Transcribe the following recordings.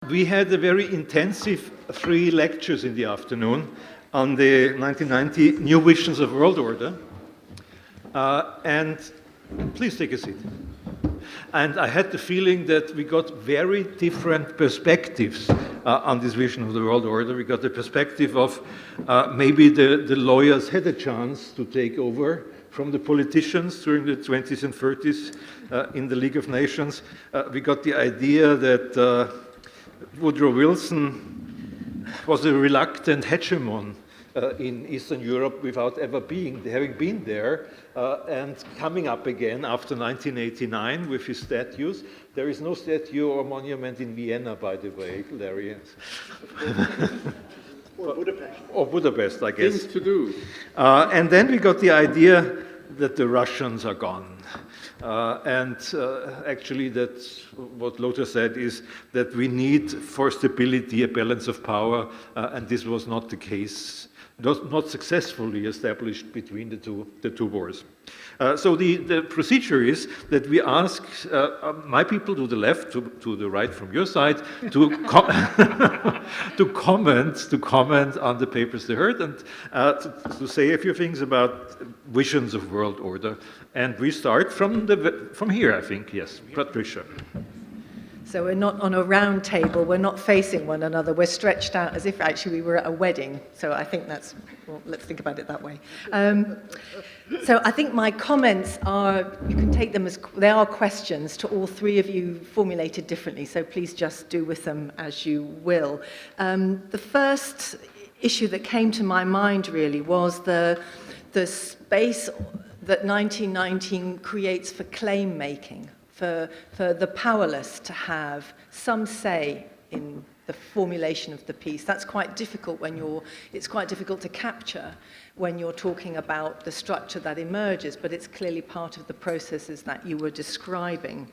We had a very intensive 3 lectures in the afternoon on the 1990 New Visions of World Order. And please take a seat. And I had the feeling that we got very different perspectives on this vision of the world order. We got the perspective of maybe the lawyers had a chance to take over from the politicians during the 20s and 30s in the League of Nations. We got the idea that Woodrow Wilson was a reluctant hegemon in Eastern Europe without ever having been there, and coming up again after 1989 with his statues. There is no statue or monument in Vienna, by the way, Larry. Or Budapest. Or Budapest, I guess. Things to do. And then we got the idea that the Russians are gone. Actually, that's what Lothar said, is that we need for stability a balance of power, and this was not the case, not successfully established between the two wars. So the procedure is that we ask my people to the left, to the right from your side, to comment on the papers they heard, and to say a few things about visions of world order. And we start from here, I think. Yes, Patricia. So we're not on a round table, we're not facing one another, we're stretched out as if actually we were at a wedding. So I think that's, well, let's think about it that way. So I think my comments are, you can take them as, they are questions to all 3 of you formulated differently, so please just do with them as you will. The first issue that came to my mind really was the space that 1919 creates for claim making. For the powerless to have some say in the formulation of the peace. That's quite difficult it's quite difficult to capture when you're talking about the structure that emerges, but it's clearly part of the processes that you were describing.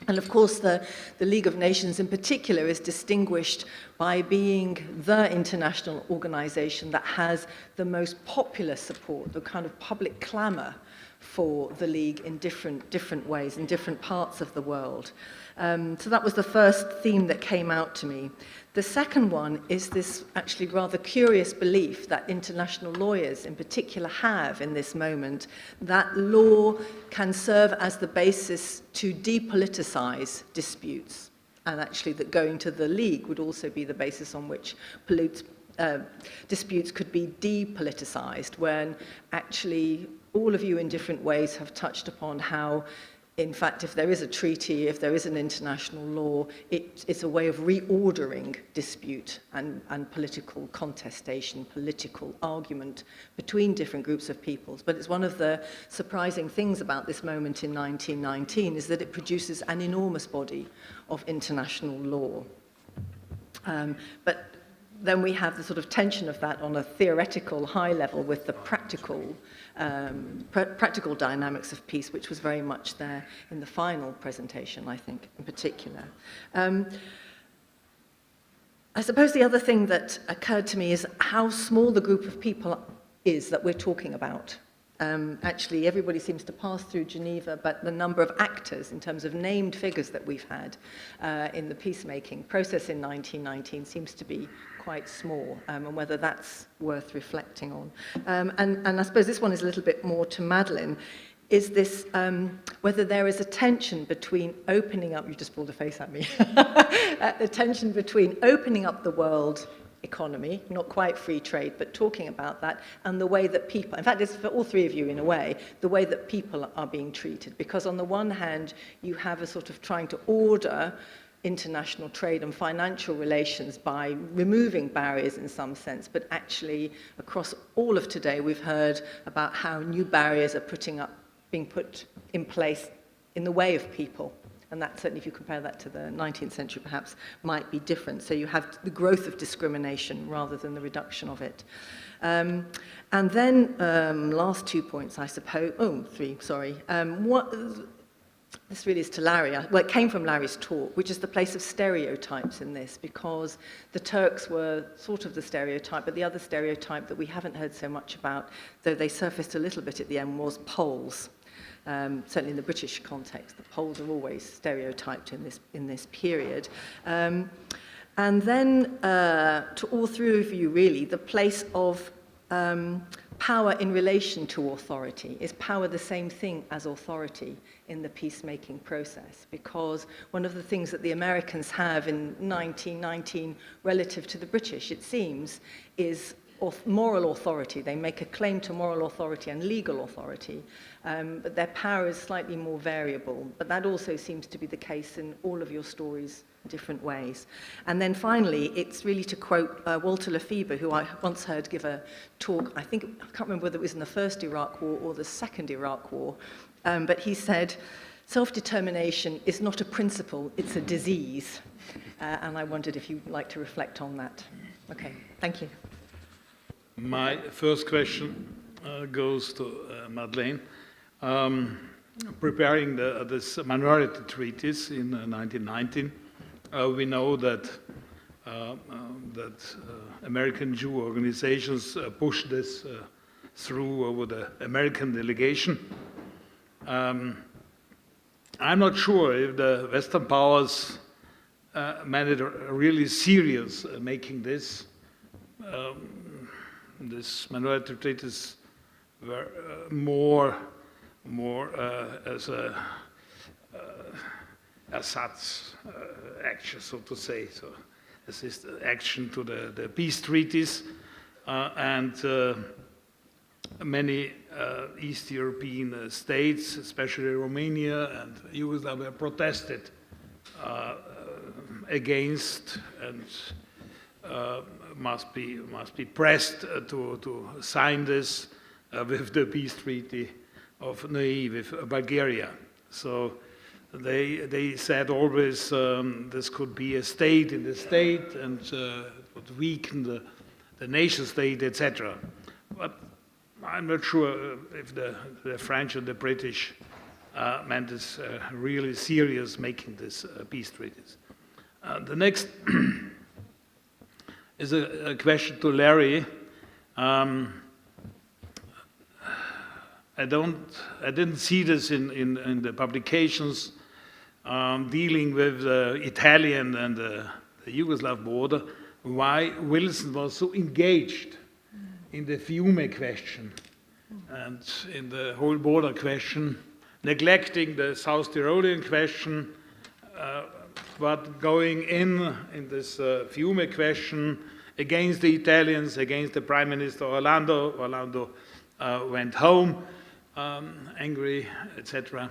And of course, the League of Nations in particular is distinguished by being the international organization that has the most popular support, the kind of public clamor for the League in different ways, in different parts of the world. So that was the first theme that came out to me. The second one is this actually rather curious belief that international lawyers in particular have in this moment, that law can serve as the basis to depoliticize disputes, and actually that going to the League would also be the basis on which disputes could be depoliticized, when actually all of you in different ways have touched upon how, in fact, if there is a treaty, if there is an international law, it's a way of reordering dispute and political contestation, political argument between different groups of peoples. But it's one of the surprising things about this moment in 1919 is that it produces an enormous body of international law. But then we have the sort of tension of that on a theoretical high level with the practical dynamics of peace, which was very much there in the final presentation, I think, in particular. I suppose the other thing that occurred to me is how small the group of people is that we're talking about. Actually, everybody seems to pass through Geneva, but the number of actors in terms of named figures that we've had in the peacemaking process in 1919 seems to be quite small, and whether that's worth reflecting on. And I suppose this one is a little bit more to Madeleine, is this, whether there is a tension between opening up, you just pulled a face at me, the tension between opening up the world economy, not quite free trade, but talking about that, and the way that people, in fact, it's for all 3 of you in a way, the way that people are being treated. Because on the one hand, you have a sort of trying to order international trade and financial relations by removing barriers in some sense, but actually across all of today we've heard about how new barriers are being put in place in the way of people. And that certainly, if you compare that to the 19th century, perhaps might be different. So you have the growth of discrimination rather than the reduction of it. And then last 2 points, I suppose. Oh, 3, sorry. This really is to Larry. Well, it came from Larry's talk, which is the place of stereotypes in this, because the Turks were sort of the stereotype, but the other stereotype that we haven't heard so much about, though they surfaced a little bit at the end, was Poles. Certainly in the British context, the Poles are always stereotyped in this period. And then to all three of you, really, the place of power in relation to authority. Is power the same thing as authority in the peacemaking process? Because one of the things that the Americans have in 1919 relative to the British, it seems, is moral authority. They make a claim to moral authority and legal authority, but their power is slightly more variable. But that also seems to be the case in all of your stories in different ways. And then finally, it's really to quote Walter Lefebvre, who I once heard give a talk, I can't remember whether it was in the first Iraq War or the second Iraq War, but he said, self-determination is not a principle, it's a disease. And I wondered if you'd like to reflect on that. Okay, thank you. My first question goes to Madeleine. Preparing this minority treaties in 1919, we know that American Jew organizations pushed this through over the American delegation. I'm not sure if the Western powers made it really serious making this. These minority treaties were more as a such action, so to say. So this is the action to the peace treaties, and many East European states, especially Romania and Yugoslavia, protested against and must be pressed to sign this with the peace treaty of Neuilly with Bulgaria. So they said always this could be a state in the state and would weaken the nation state, etc. But I'm not sure if the French and the British meant this really serious making this peace treaties. The next is a question to Larry. I didn't see this in the publications dealing with the Italian and the Yugoslav border, why Wilson was so engaged in the Fiume question and in the whole border question, neglecting the South Tyrolean question, but going in this Fiume question against the Italians, against the Prime Minister Orlando. Orlando went home angry, etc.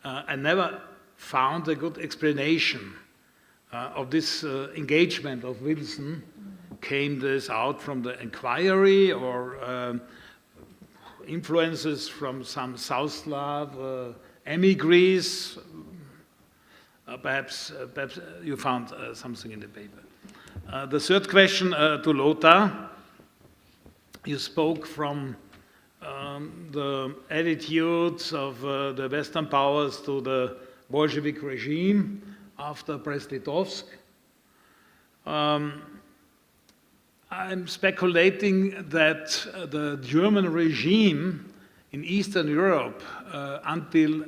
I never found a good explanation of this engagement of Wilson. Came this out from the inquiry or influences from some South Slav emigres? Perhaps you found something in the paper. The third question to Lothar. You spoke from the attitudes of the Western powers to the Bolshevik regime after Brest-Litovsk. I'm speculating that the German regime in Eastern Europe until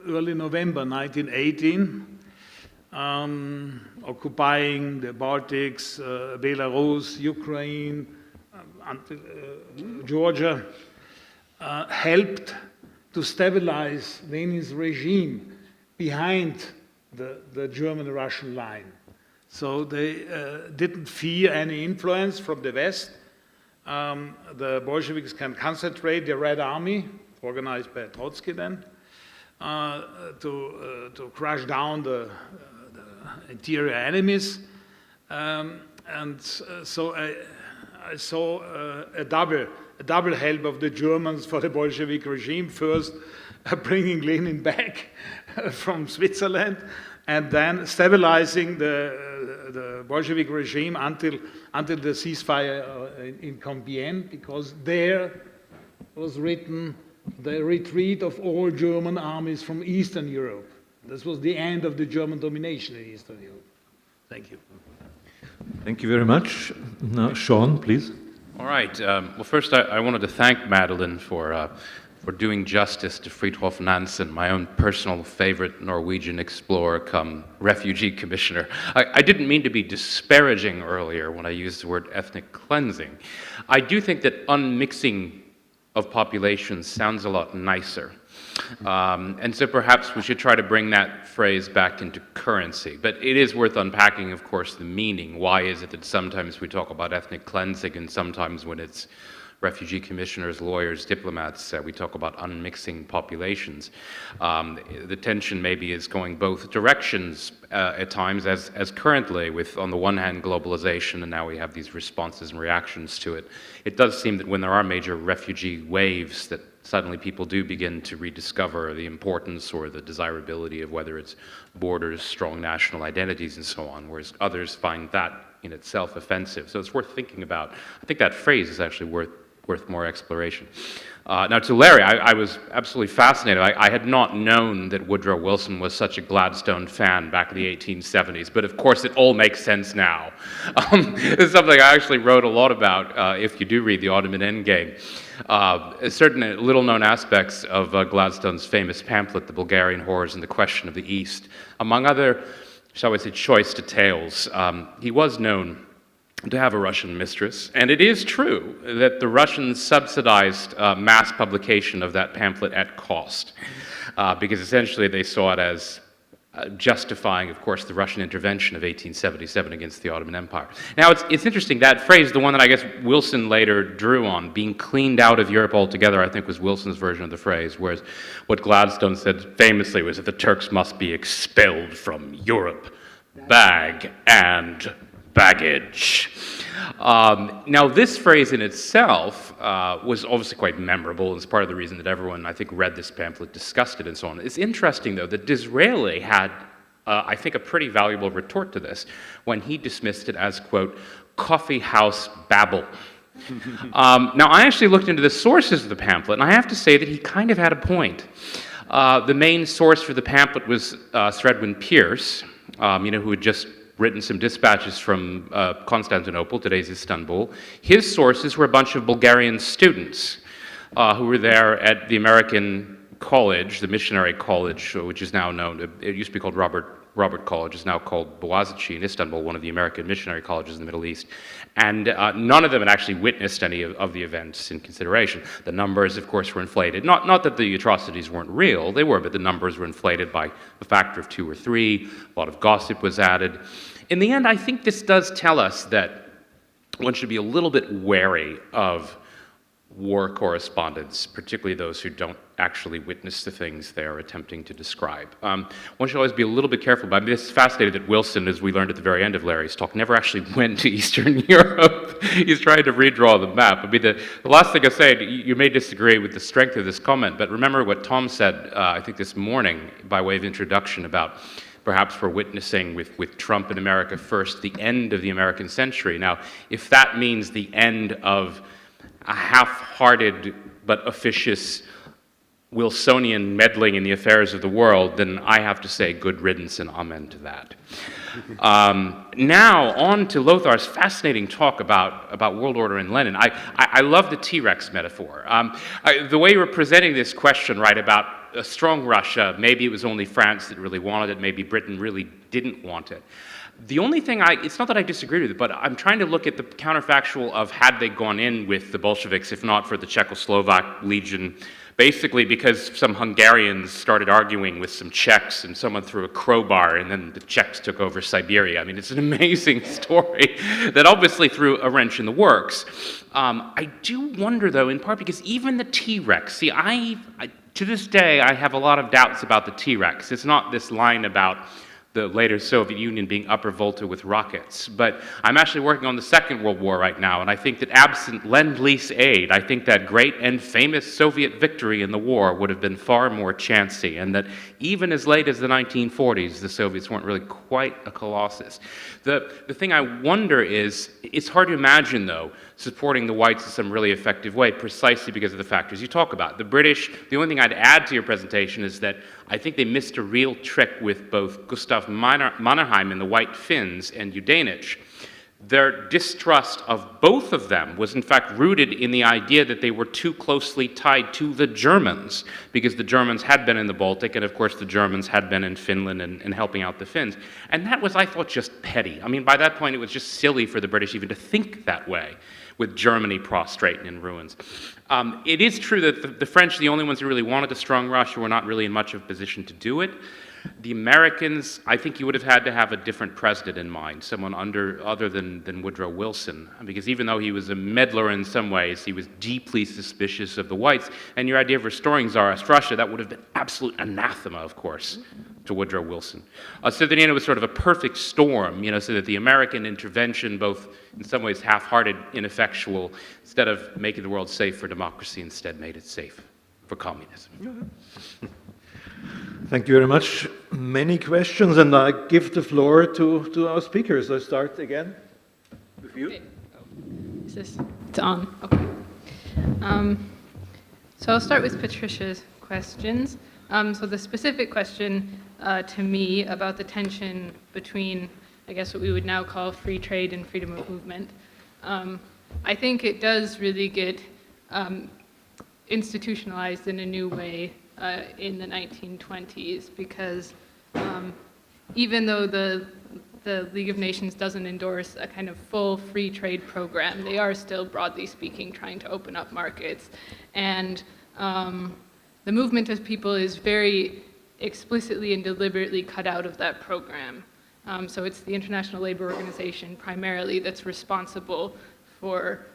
early November 1918, occupying the Baltics, Belarus, Ukraine, until Georgia, helped to stabilize Lenin's regime behind the German-Russian line. So they didn't fear any influence from the West. The Bolsheviks can concentrate the Red Army, organized by Trotsky then, to crush down the interior enemies. So I saw a double help of the Germans for the Bolshevik regime. First, bringing Lenin back from Switzerland, and then stabilizing the Bolshevik regime until the ceasefire in Compiègne, because there was written the retreat of all German armies from Eastern Europe. This was the end of the German domination in Eastern Europe. Thank you. Thank you very much. Now, Sean, please. All right. Well, first, I wanted to thank Madeleine for or doing justice to Fridtjof Nansen, my own personal favorite Norwegian explorer come refugee commissioner. I didn't mean to be disparaging earlier when I used the word ethnic cleansing. I do think that unmixing of populations sounds a lot nicer. And so perhaps we should try to bring that phrase back into currency. But it is worth unpacking, of course, the meaning. Why is it that sometimes we talk about ethnic cleansing and sometimes when it's refugee commissioners, lawyers, diplomats, we talk about unmixing populations. The tension maybe is going both directions at times, as currently with, on the one hand, globalization, and now we have these responses and reactions to it. It does seem that when there are major refugee waves, that suddenly people do begin to rediscover the importance or the desirability of whether it's borders, strong national identities, and so on, whereas others find that in itself offensive. So it's worth thinking about. I think that phrase is actually worth more exploration. Now to Larry, I was absolutely fascinated. I had not known that Woodrow Wilson was such a Gladstone fan back in the 1870s, but of course it all makes sense now. It's something I actually wrote a lot about if you do read The Ottoman Endgame. Certain little-known aspects of Gladstone's famous pamphlet, The Bulgarian Horrors and the Question of the East. Among other, shall we say, choice details, he was known to have a Russian mistress, and it is true that the Russians subsidized mass publication of that pamphlet at cost, because essentially they saw it as justifying, of course, the Russian intervention of 1877 against the Ottoman Empire. Now, it's interesting, that phrase, the one that I guess Wilson later drew on, being cleaned out of Europe altogether, I think was Wilson's version of the phrase, whereas what Gladstone said famously was that the Turks must be expelled from Europe, bag and baggage. Now, this phrase in itself was obviously quite memorable, and it's part of the reason that everyone, I think, read this pamphlet, discussed it, and so on. It's interesting, though, that Disraeli had, I think, a pretty valuable retort to this when he dismissed it as, quote, coffee house babble. Now, I actually looked into the sources of the pamphlet, and I have to say that he kind of had a point. The main source for the pamphlet was Sredwin Pierce, who had just written some dispatches from Constantinople, today's Istanbul. His sources were a bunch of Bulgarian students who were there at the American college, the missionary college, which is now known, it used to be called Robert College, is now called Boğaziçi in Istanbul, one of the American missionary colleges in the Middle East. And none of them had actually witnessed any of the events in consideration. The numbers, of course, were inflated. Not that the atrocities weren't real, they were, but the numbers were inflated by a factor of 2 or 3. A lot of gossip was added. In the end, I think this does tell us that one should be a little bit wary of war correspondents, particularly those who don't actually witness the things they're attempting to describe. One should always be a little bit careful. But I'm just fascinated that Wilson, as we learned at the very end of Larry's talk, never actually went to Eastern Europe. He's trying to redraw the map. I mean, the last thing I say, you may disagree with the strength of this comment, but remember what Tom said, I think this morning, by way of introduction, about perhaps we're witnessing with Trump in America first, the end of the American century. Now, if that means the end of a half-hearted but officious Wilsonian meddling in the affairs of the world, then I have to say good riddance and amen to that. Now, on to Lothar's fascinating talk about world order and Lenin. I love the T-Rex metaphor. The way you were presenting this question, right, about a strong Russia, maybe it was only France that really wanted it, maybe Britain really didn't want it. The only thing it's not that I disagree with it, but I'm trying to look at the counterfactual of had they gone in with the Bolsheviks, if not for the Czechoslovak Legion, basically because some Hungarians started arguing with some Czechs and someone threw a crowbar and then the Czechs took over Siberia. I mean, it's an amazing story that obviously threw a wrench in the works. I do wonder, though, in part because even the T-Rex, see, to this day, I have a lot of doubts about the T-Rex. It's not this line about the later Soviet Union being upper volta with rockets. But I'm actually working on the Second World War right now, and I think that absent Lend-Lease aid, I think that great and famous Soviet victory in the war would have been far more chancy, and that even as late as the 1940s, the Soviets weren't really quite a colossus. The thing I wonder is, it's hard to imagine, though, supporting the whites in some really effective way, precisely because of the factors you talk about. The British, the only thing I'd add to your presentation is that I think they missed a real trick with both Gustav Mannerheim and the White Finns and Udenich. their distrust of both of them was in fact rooted in the idea that they were too closely tied to the Germans, because the Germans had been in the Baltic, and of course the Germans had been in Finland and helping out the Finns. And that was, I thought, just petty. I mean, by that point it was just silly for the British even to think that way, with Germany prostrate and in ruins. It is true that the French, the only ones who really wanted a strong Russia, were not really in much of a position to do it. The Americans, I think you would have had to have a different president in mind, someone other than Woodrow Wilson, because even though he was a meddler in some ways, he was deeply suspicious of the whites, and your idea of restoring Tsarist Russia, that would have been absolute anathema, of course, to Woodrow Wilson. So then it was sort of a perfect storm, you know, so that the American intervention, both in some ways half-hearted, ineffectual, instead of making the world safe for democracy, instead made it safe for communism. Thank you very much. Many questions, and I give the floor to our speakers. I start again with you. Okay. Is this, it's on, okay. So I'll start with Patricia's questions. So the specific question to me about the tension between, I guess, what we would now call free trade and freedom of movement. I think it does really get institutionalized in a new way in the 1920s, because even though the League of Nations doesn't endorse a kind of full free trade program, they are still, broadly speaking, trying to open up markets. And the movement of people is very explicitly and deliberately cut out of that program. So it's the International Labor Organization primarily that's responsible for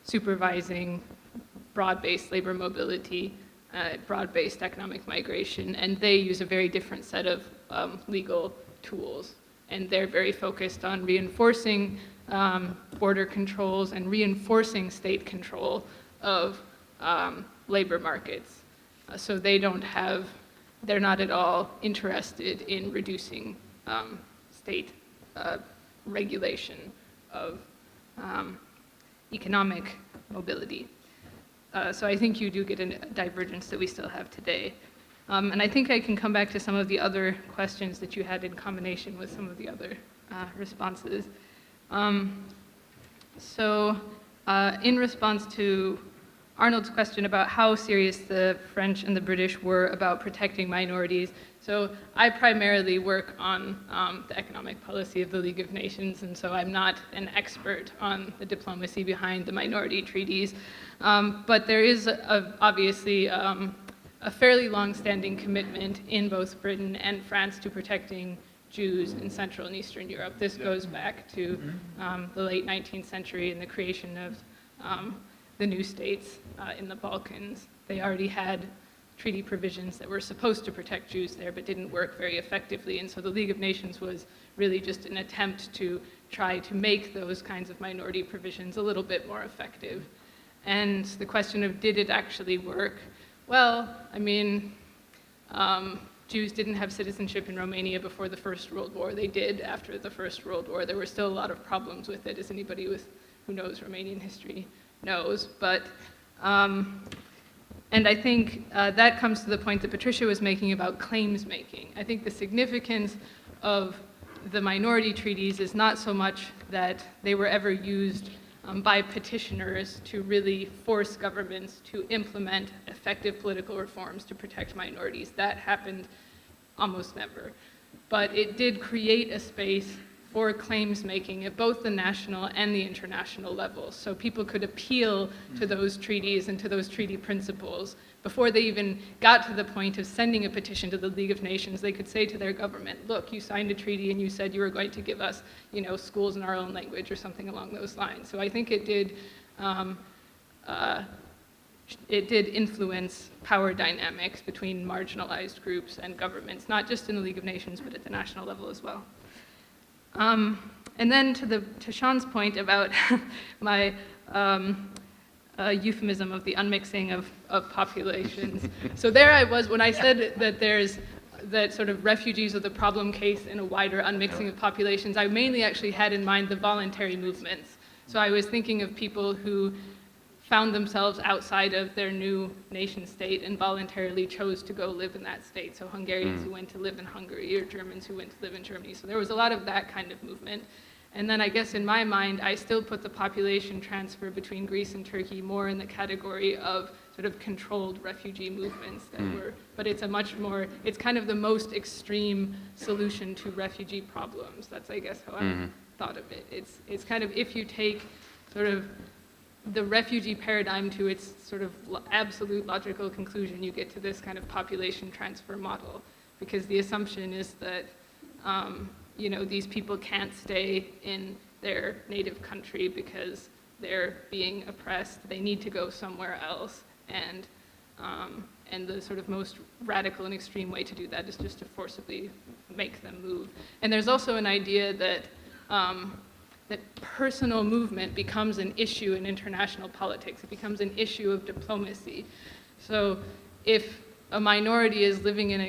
supervising broad-based labor mobility, broad-based economic migration, and they use a very different set of legal tools. And they're very focused on reinforcing border controls and reinforcing state control of labor markets. So they're not at all interested in reducing state regulation of economic mobility. So I think you do get a divergence that we still have today. And I think I can come back to some of the other questions that you had in combination with some of the other responses. In response to Arnold's question about how serious the French and the British were about protecting minorities, so I primarily work on the economic policy of the League of Nations, and so I'm not an expert on the diplomacy behind the minority treaties. But there is obviously a fairly long-standing commitment in both Britain and France to protecting Jews in Central and Eastern Europe. This goes back to the late 19th century and the creation of the new states in the Balkans. They already had treaty provisions that were supposed to protect Jews there but didn't work very effectively, and so the League of Nations was really just an attempt to try to make those kinds of minority provisions a little bit more effective. And the question of, did it actually work? Well, I mean, Jews didn't have citizenship in Romania before the First World War. They did after the First World War. There were still a lot of problems with it, as anybody who knows Romanian history knows. But, and I think that comes to the point that Patricia was making about claims making. I think the significance of the minority treaties is not so much that they were ever used by petitioners to really force governments to implement effective political reforms to protect minorities. That happened almost never. But it did create a space for claims making at both the national and the international levels. So people could appeal to those treaties and to those treaty principles. Before they even got to the point of sending a petition to the League of Nations, they could say to their government, look, you signed a treaty and you said you were going to give us, schools in our own language or something along those lines. So I think it did influence power dynamics between marginalized groups and governments, not just in the League of Nations, but at the national level as well. And then to Sean's point about my euphemism of the unmixing of populations. So there I was when I said that sort of refugees are the problem case in a wider unmixing of populations. I mainly actually had in mind the voluntary movements. So I was thinking of people who found themselves outside of their new nation state and voluntarily chose to go live in that state. So Hungarians who went to live in Hungary, or Germans who went to live in Germany. So there was a lot of that kind of movement. And then I guess in my mind, I still put the population transfer between Greece and Turkey more in the category of sort of controlled refugee movements that were, but it's a much more, it's kind of the most extreme solution to refugee problems. That's, I guess, how I thought of it. It's kind of, if you take sort of the refugee paradigm to its sort of absolute logical conclusion, you get to this kind of population transfer model, because the assumption is that you know, these people can't stay in their native country because they're being oppressed. They need to go somewhere else, and the sort of most radical and extreme way to do that is just to forcibly make them move. And there's also an idea that that personal movement becomes an issue in international politics. It becomes an issue of diplomacy. So if a minority is living in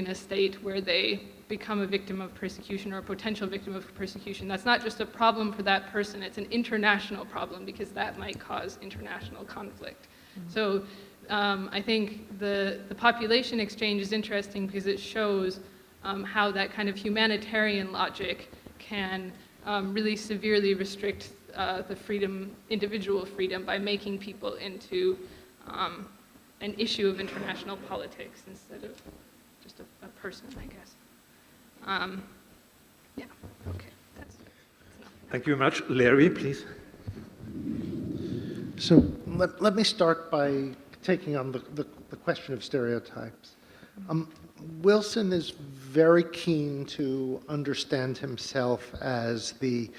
a state where they become a victim of persecution or a potential victim of persecution, that's not just a problem for that person, it's an international problem, because that might cause international conflict. So I think the population exchange is interesting because it shows how that kind of humanitarian logic can really severely restrict the freedom, individual freedom, by making people into an issue of international politics instead of just a person, I guess. Yeah, okay, that's enough. Thank you very much. Larry, please. So let me start by taking on the question of stereotypes. Wilson is very keen to understand himself as the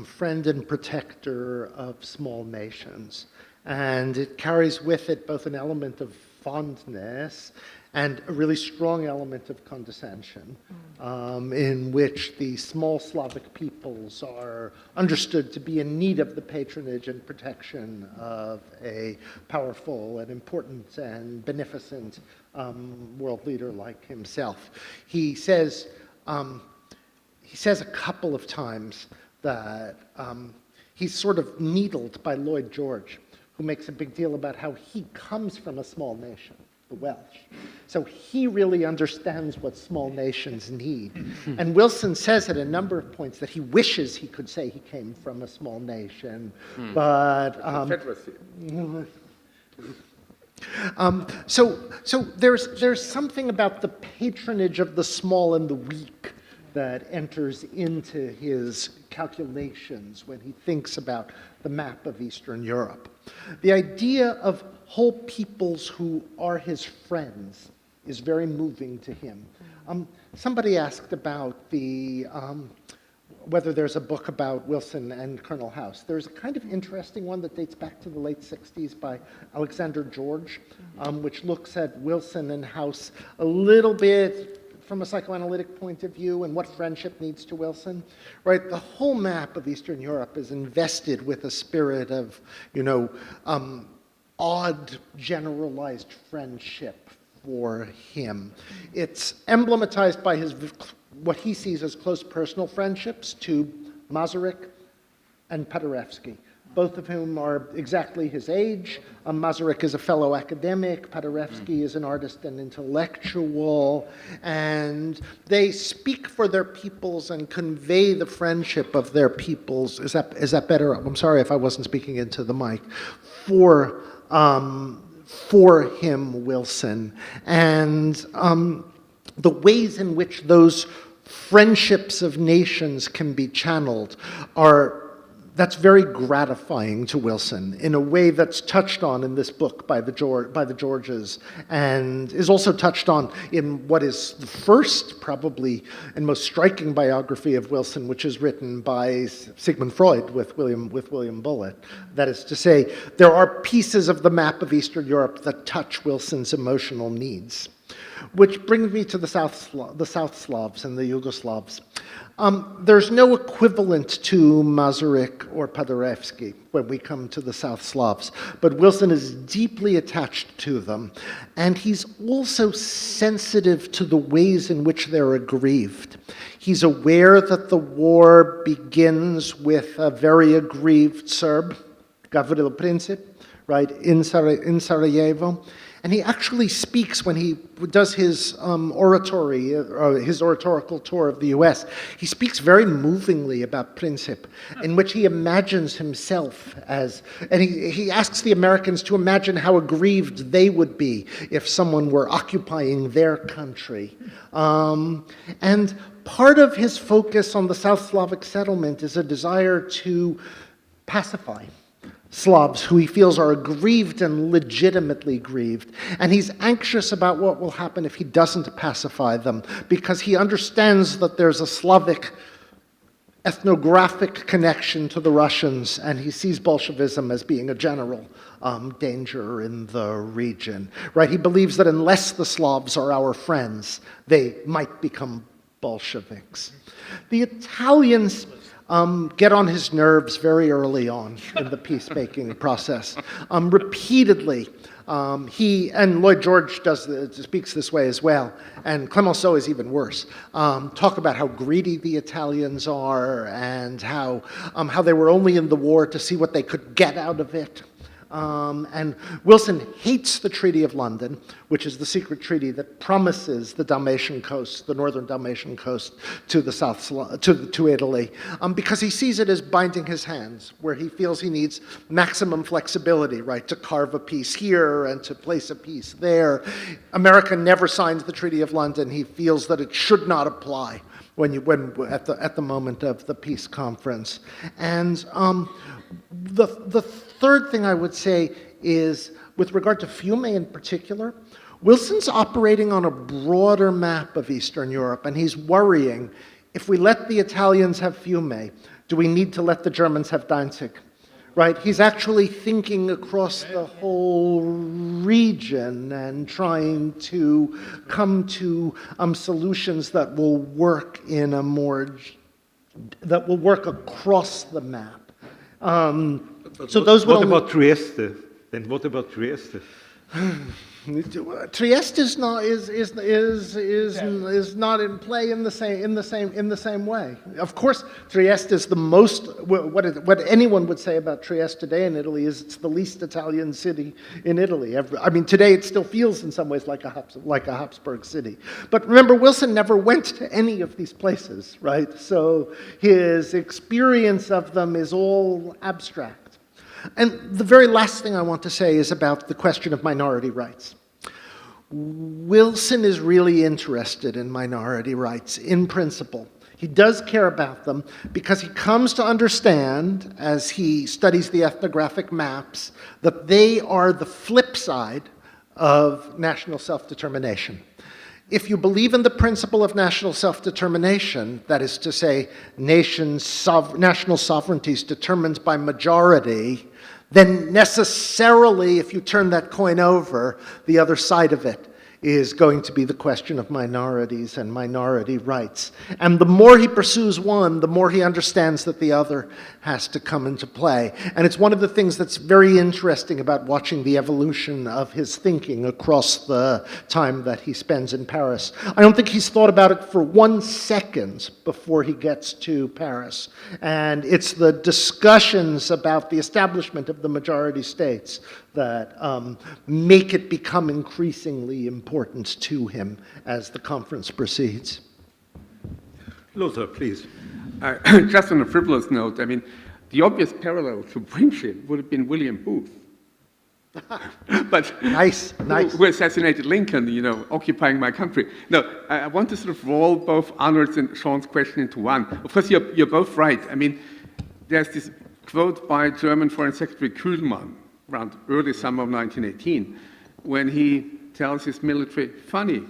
friend and protector of small nations. And it carries with it both an element of fondness and a really strong element of condescension, in which the small Slavic peoples are understood to be in need of the patronage and protection of a powerful and important and beneficent world leader like himself. He says a couple of times that he's sort of needled by Lloyd George, who makes a big deal about how he comes from a small nation, the Welsh. So he really understands what small nations need. And Wilson says at a number of points that he wishes he could say he came from a small nation, but... So there's something about the patronage of the small and the weak that enters into his calculations when he thinks about the map of Eastern Europe. The idea of whole peoples who are his friends is very moving to him. Somebody asked about whether there's a book about Wilson and Colonel House. There's a kind of interesting one that dates back to the late 60s by Alexander George, which looks at Wilson and House a little bit from a psychoanalytic point of view and what friendship needs to Wilson, right? The whole map of Eastern Europe is invested with a spirit of, odd, generalized friendship for him. It's emblematized by what he sees as close personal friendships to Masaryk and Paderewski, both of whom are exactly his age. Masaryk is a fellow academic, Paderewski is an artist and intellectual, and they speak for their peoples and convey the friendship of their peoples. Is that better? I'm sorry if I wasn't speaking into the mic. For him, Wilson. And the ways in which those friendships of nations can be channeled that's very gratifying to Wilson in a way that's touched on in this book by the Georges, and is also touched on in what is the first, probably, and most striking biography of Wilson, which is written by Sigmund Freud with William Bullitt. That is to say, there are pieces of the map of Eastern Europe that touch Wilson's emotional needs. Which brings me to the South Slavs and the Yugoslavs. There's no equivalent to Masaryk or Paderewski when we come to the South Slavs, but Wilson is deeply attached to them, and he's also sensitive to the ways in which they're aggrieved. He's aware that the war begins with a very aggrieved Serb, Gavrilo Princip, right, in Sarajevo, And he actually speaks when he does his oratory, his oratorical tour of the US. He speaks very movingly about Princip, in which he imagines himself as, and he asks the Americans to imagine how aggrieved they would be if someone were occupying their country. And part of his focus on the South Slavic settlement is a desire to pacify Slavs who he feels are aggrieved and legitimately grieved. And he's anxious about what will happen if he doesn't pacify them, because he understands that there's a Slavic ethnographic connection to the Russians, and he sees Bolshevism as being a general danger in the region. Right? He believes that unless the Slavs are our friends, they might become Bolsheviks. The Italians get on his nerves very early on in the peacemaking process. Repeatedly, he, and Lloyd George speaks this way as well, and Clemenceau is even worse, talk about how greedy the Italians are and how they were only in the war to see what they could get out of it. And Wilson hates the Treaty of London, which is the secret treaty that promises the Dalmatian coast, the northern Dalmatian coast, to the to Italy, because he sees it as binding his hands, where he feels he needs maximum flexibility, right, to carve a piece here and to place a piece there. America never signs the Treaty of London. He feels that it should not apply at the moment of the peace conference. And the third thing I would say is, with regard to Fiume in particular, Wilson's operating on a broader map of Eastern Europe, and he's worrying, if we let the Italians have Fiume, do we need to let the Germans have Danzig? Right? He's actually thinking across the whole region and trying to come to solutions that will work in a more, that will work across the map. So those would what about Trieste? Then what about Trieste? Trieste is not not in play in the same way. Of course, Trieste is the most, what anyone would say about Trieste today in Italy is it's the least Italian city in Italy. I mean, today it still feels in some ways like a Habsburg city. But remember, Wilson never went to any of these places, right? So his experience of them is all abstract. And the very last thing I want to say is about the question of minority rights. Wilson is really interested in minority rights in principle. He does care about them because he comes to understand, as he studies the ethnographic maps, that they are the flip side of national self-determination. If you believe in the principle of national self-determination, that is to say, national sovereignty is determined by majority, then necessarily, if you turn that coin over, the other side of it is going to be the question of minorities and minority rights. And the more he pursues one, the more he understands that the other has to come into play. And it's one of the things that's very interesting about watching the evolution of his thinking across the time that he spends in Paris. I don't think he's thought about it for 1 second before he gets to Paris. And it's the discussions about the establishment of the majority states that make it become increasingly important to him as the conference proceeds. Lothar, please. Just on a frivolous note, I mean, the obvious parallel to Princip would have been William Booth. But nice. Who assassinated Lincoln, you know, occupying my country. No, I want to sort of roll both Arnold's and Sean's question into one. Of course, you're both right. I mean, there's this quote by German Foreign Secretary Kuhlmann around early summer of 1918, when he tells his military, funny,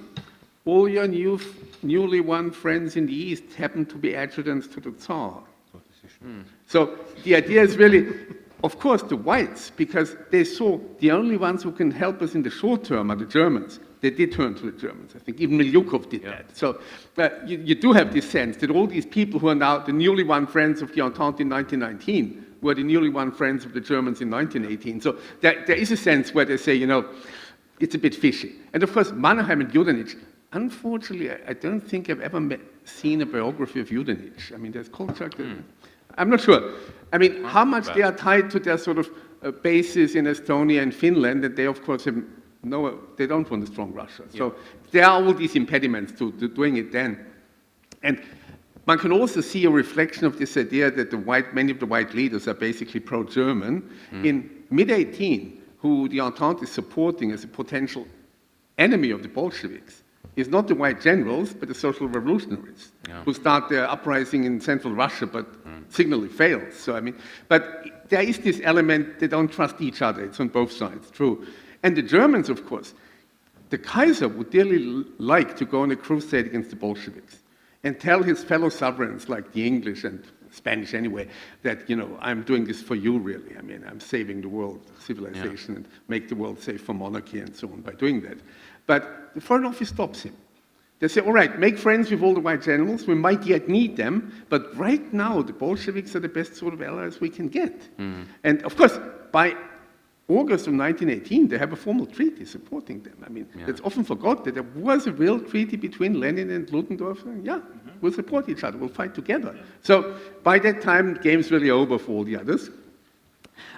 all your newly won friends in the East happen to be adjutants to the Tsar. So the idea is really, of course, the whites, because they saw the only ones who can help us in the short term are the Germans. They did turn to the Germans. I think even Milyukov did that. So you do have this sense that all these people who are now the newly won friends of the Entente in 1919 were the newly won friends of the Germans in 1918. So there is a sense where they say, you know, it's a bit fishy. And of course, Mannerheim and Judenich, unfortunately, I don't think I've ever seen a biography of Judenich. I mean, there's Kolchak. I'm not sure. I mean, how much they are tied to their sort of bases in Estonia and Finland, that they, of course, have no, they don't want a strong Russia. So there are all these impediments to doing it then. And one can also see a reflection of this idea that many of the white leaders are basically pro-German. In mid-18, who the Entente is supporting as a potential enemy of the Bolsheviks is not the white generals, but the social revolutionaries who start their uprising in central Russia, but signally fails. So, I mean, but there is this element, they don't trust each other. It's on both sides, true. And the Germans, of course, the Kaiser would dearly like to go on a crusade against the Bolsheviks and tell his fellow sovereigns, like the English and Spanish anyway, that, you know, I'm doing this for you, really. I mean, I'm saving the world civilization and make the world safe for monarchy and so on by doing that. But the Foreign Office stops him. They say, all right, make friends with all the white generals. We might yet need them. But right now, the Bolsheviks are the best sort of allies we can get. And of course, by August of 1918, they have a formal treaty supporting them. I mean, it's often forgotten that there was a real treaty between Lenin and Ludendorff. We'll support each other, we'll fight together. So by that time, the game's really over for all the others.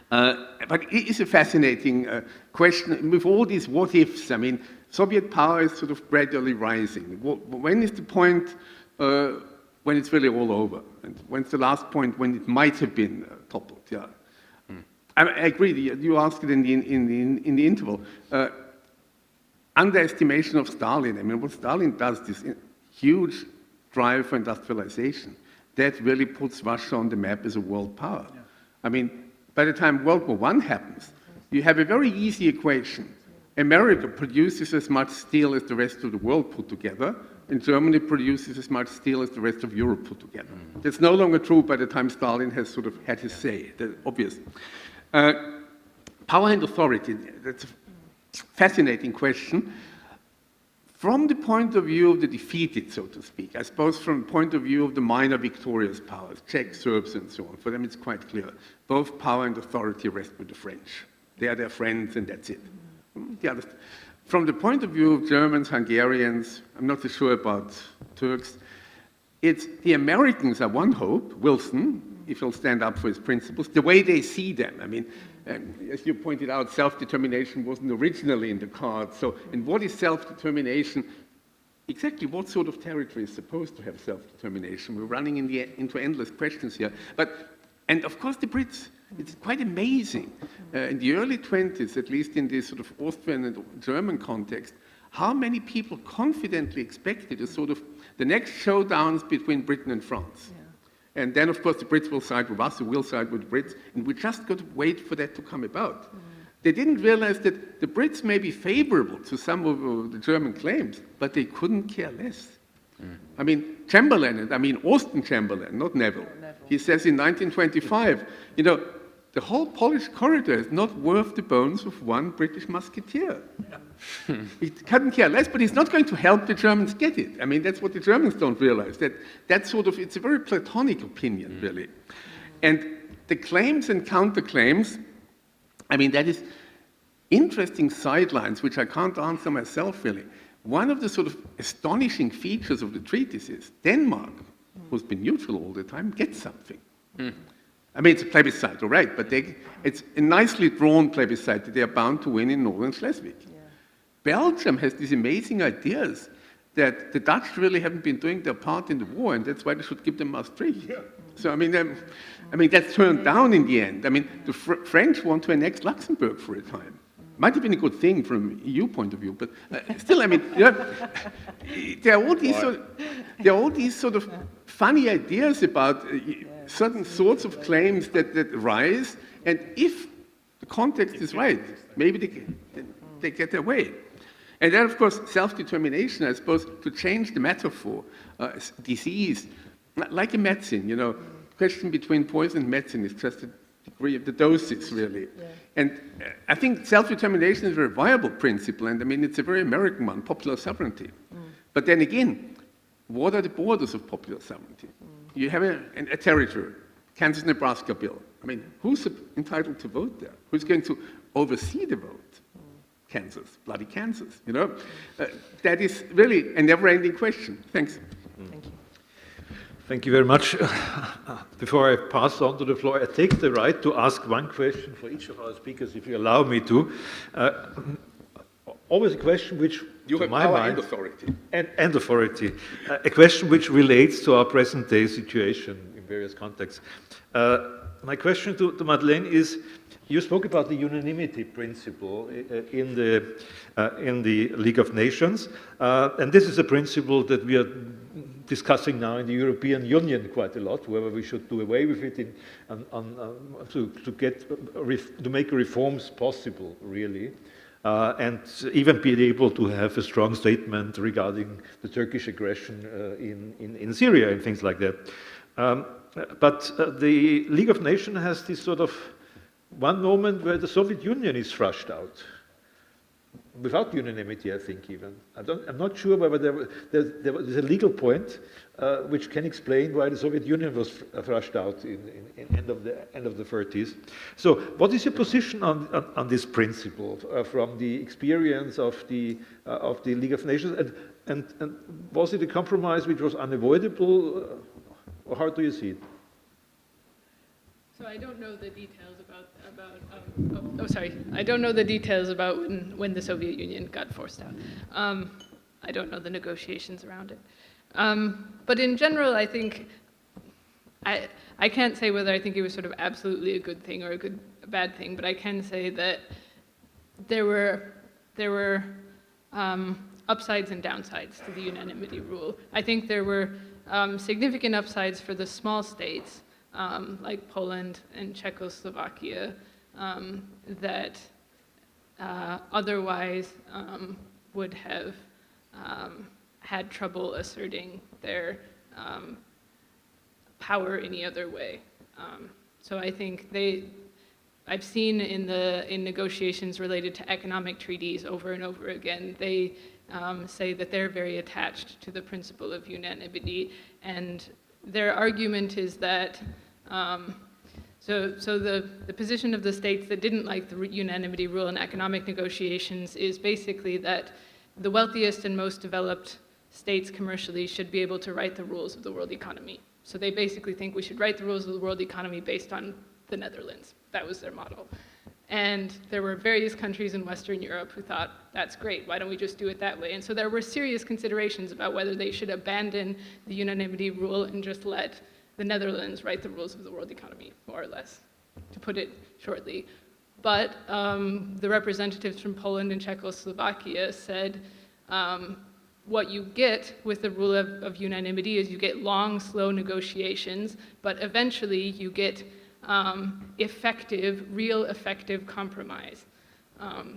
But it is a fascinating question with all these what-ifs. I mean, Soviet power is sort of gradually rising. When is the point when it's really all over? And when's the last point when it might have been toppled? I agree. You asked it in the interval. Underestimation of Stalin. I mean, what Stalin does, this huge drive for industrialization, that really puts Russia on the map as a world power. I mean, by the time World War I happens, you have a very easy equation. America produces as much steel as the rest of the world put together, and Germany produces as much steel as the rest of Europe put together. That's no longer true by the time Stalin has sort of had his say. That's obvious. Power and authority, that's a fascinating question. From the point of view of the defeated, so to speak, I suppose from the point of view of the minor victorious powers, Czechs, Serbs, and so on, for them it's quite clear. Both power and authority rest with the French. They are their friends, and that's it. From the point of view of Germans, Hungarians, I'm not so sure about Turks, it's the Americans are one hope, Wilson, if he'll stand up for his principles, the way they see them. I mean, as you pointed out, self-determination wasn't originally in the cards. So, and what is self-determination? Exactly what sort of territory is supposed to have self-determination? We're running into endless questions here. And of course the Brits, it's quite amazing. In the early 20s, at least in this sort of Austrian and German context, how many people confidently expected a sort of the next showdowns between Britain and France. And then, of course, the Brits will side with us, we'll side with the Brits, and we just got to wait for that to come about. They didn't realize that the Brits may be favorable to some of the German claims, but they couldn't care less. I mean, Austin Chamberlain, not Neville, he says in 1925, you know, the whole Polish corridor is not worth the bones of one British musketeer. He couldn't care less, but he's not going to help the Germans get it. I mean, that's what the Germans don't realize, that sort of, it's a very Platonic opinion, really. And the claims and counterclaims, I mean, that is interesting sidelines, which I can't answer myself, really. One of the sort of astonishing features of the treaties is Denmark, who's been neutral all the time, gets something. I mean, it's a plebiscite, all right, but it's a nicely drawn plebiscite that they are bound to win in northern Schleswig. Belgium has these amazing ideas that the Dutch really haven't been doing their part in the war, and that's why they should give them Maastricht. So, I mean, that's turned down in the end. I mean, the French want to annex Luxembourg for a time. Might have been a good thing from an EU point of view, but still, I mean, you know, there are all these sort of funny ideas about certain sorts of claims that rise, and if the context is right, maybe they get their way. And then, of course, self-determination, I suppose, to change the metaphor, disease, like a medicine, you know, question between poison and medicine is just the degree of the doses, really. And I think self-determination is a very viable principle, and I mean, it's a very American one, popular sovereignty. But then again, what are the borders of popular sovereignty? You have a territory, Kansas-Nebraska bill. I mean, who's entitled to vote there? Who's going to oversee the vote? Kansas, bloody Kansas, you know? That is really a never-ending question. Thanks. Thank you. Thank you very much. Before I pass on to the floor, I take the right to ask one question for each of our speakers, if you allow me to. always a question which, You to have my power mind, and authority. and authority, a question which relates to our present-day situation in various contexts. My question to Madeleine is, you spoke about the unanimity principle in the League of Nations, and this is a principle that we are discussing now in the European Union quite a lot, whether we should do away with it to make reforms possible, really. And even be able to have a strong statement regarding the Turkish aggression in Syria and things like that. But the League of Nations has this sort of one moment where the Soviet Union is thrashed out, without unanimity, I think, even. I'm not sure whether there's a legal point which can explain why the Soviet Union was thrashed out in end of the 30s. So what is your position on this principle from the experience of the League of Nations? And was it a compromise which was unavoidable, or how do you see it? So I don't know the details I don't know the details about when the Soviet Union got forced out. I don't know the negotiations around it. But in general, I think I can't say whether I think it was sort of absolutely a good thing or a bad thing, but I can say that there were upsides and downsides to the unanimity rule. I think there were significant upsides for the small states, like Poland and Czechoslovakia, that otherwise would have had trouble asserting their power any other way. So I think I've seen in negotiations related to economic treaties over and over again, they say that they're very attached to the principle of unanimity, and their argument is that so the position of the states that didn't like the unanimity rule in economic negotiations is basically that the wealthiest and most developed states commercially should be able to write the rules of the world economy. So they basically think we should write the rules of the world economy based on the Netherlands. That was their model. And there were various countries in Western Europe who thought, that's great, why don't we just do it that way? And so there were serious considerations about whether they should abandon the unanimity rule and just let the Netherlands write the rules of the world economy, more or less, to put it shortly. But the representatives from Poland and Czechoslovakia said, what you get with the rule of unanimity is you get long, slow negotiations, but eventually you get real effective compromise.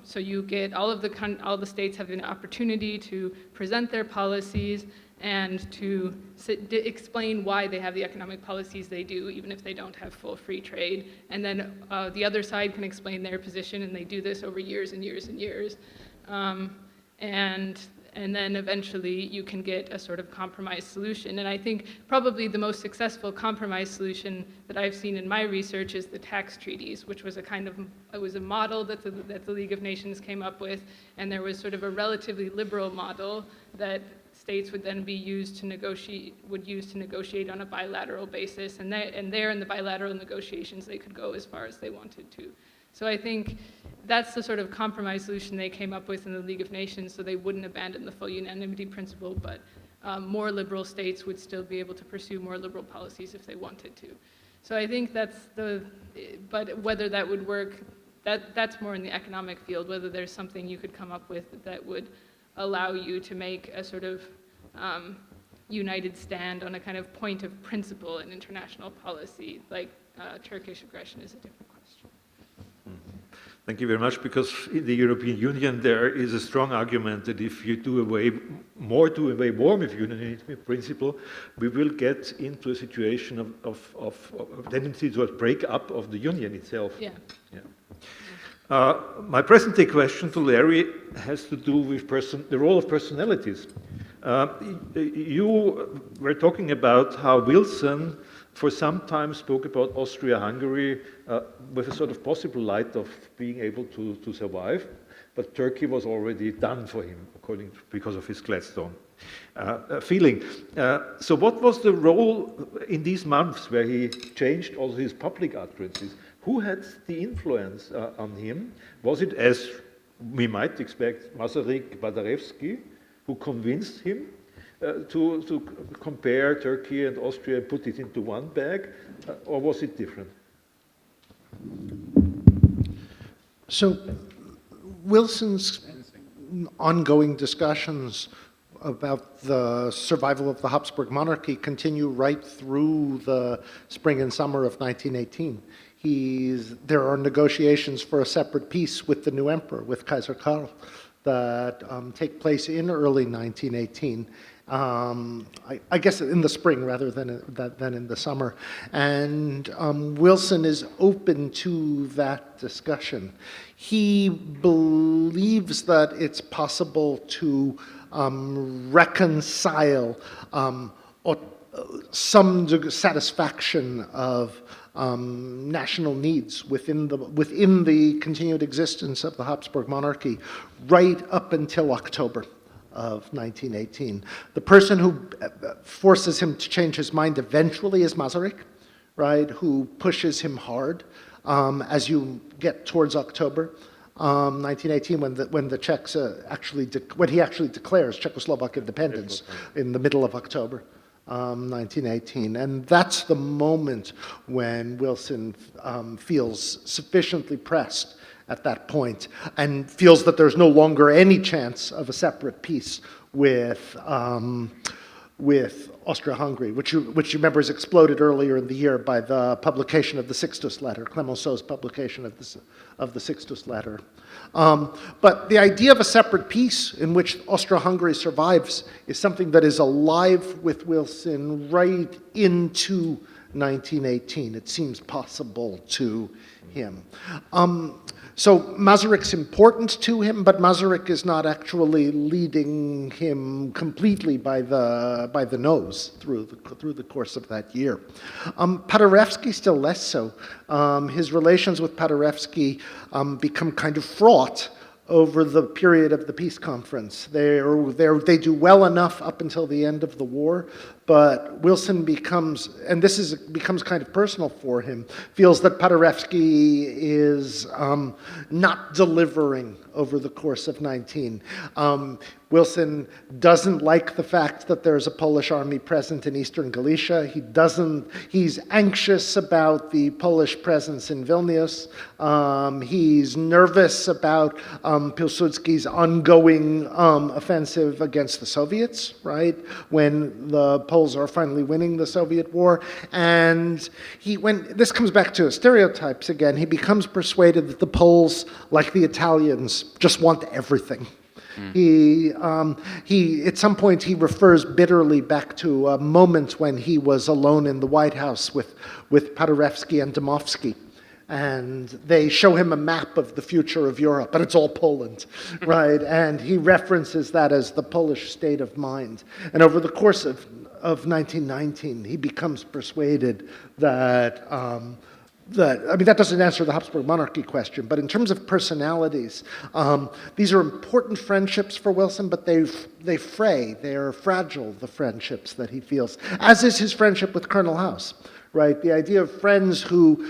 So you get all the states have an opportunity to present their policies and to explain why they have the economic policies they do, even if they don't have full free trade. And then the other side can explain their position, and they do this over years and years and years. And then eventually you can get a sort of compromise solution. And I think probably the most successful compromise solution that I've seen in my research is the tax treaties, which was it was a model that the League of Nations came up with, and there was sort of a relatively liberal model that states would then use to negotiate on a bilateral basis, and there in the bilateral negotiations they could go as far as they wanted to. So I think that's the sort of compromise solution they came up with in the League of Nations, so they wouldn't abandon the full unanimity principle, but more liberal states would still be able to pursue more liberal policies if they wanted to. So I think but whether that would work, that's more in the economic field, whether there's something you could come up with that would allow you to make a sort of united stand on a kind of point of principle in international policy, like Turkish aggression is a different question. Thank you very much, because in the European Union there is a strong argument that if you do away more with unanimity principle, we will get into a situation of tendency to a break-up of the union itself. Yeah. My present-day question to Larry has to do with the role of personalities. You were talking about how Wilson for some time spoke about Austria-Hungary with a sort of possible light of being able to survive, but Turkey was already done for him, because of his Gladstone feeling. So what was the role in these months where he changed also his public utterances? Who had the influence on him? Was it, as we might expect Masaryk-Paderewski, who convinced him to compare Turkey and Austria and put it into one bag, or was it different? So Wilson's ongoing discussions about the survival of the Habsburg monarchy continue right through the spring and summer of 1918. There are negotiations for a separate peace with the new emperor, with Kaiser Karl, that take place in early 1918. I guess in the spring rather than in the summer. And Wilson is open to that discussion. He believes that it's possible to reconcile some satisfaction of national needs within the continued existence of the Habsburg monarchy right up until October of 1918. The person who forces him to change his mind eventually is Masaryk, right, who pushes him hard as you get towards October 1918, when the Czechs when he actually declares Czechoslovak independence in the middle of October 1918. And that's the moment when Wilson feels sufficiently pressed at that point and feels that there's no longer any chance of a separate peace with Austria-Hungary, which you remember is exploded earlier in the year by the publication of the Sixtus letter, Clemenceau's publication of the Sixtus letter. But the idea of a separate peace in which Austria-Hungary survives is something that is alive with Wilson right into 1918. It seems possible to him. So Masaryk's important to him, but Masaryk is not actually leading him completely by the nose through the course of that year. Paderewski still less so. His relations with Paderewski become kind of fraught over the period of the peace conference. They do well enough up until the end of the war, but Wilson becomes kind of personal for him, feels that Paderewski is not delivering over the course of 19. Wilson doesn't like the fact that there's a Polish army present in eastern Galicia. He's anxious about the Polish presence in Vilnius. He's nervous about Pilsudski's ongoing offensive against the Soviets, right? When the Poles are finally winning the Soviet war. And this comes back to stereotypes again, he becomes persuaded that the Poles, like the Italians, just want everything. At some point he refers bitterly back to a moment when he was alone in the White House with Paderewski and Dmowski. And they show him a map of the future of Europe, but it's all Poland, right? And he references that as the Polish state of mind. And over the course of 1919, he becomes persuaded that that doesn't answer the Habsburg monarchy question, but in terms of personalities, these are important friendships for Wilson, but they fray, they are fragile, the friendships that he feels, as is his friendship with Colonel House, right? The idea of friends who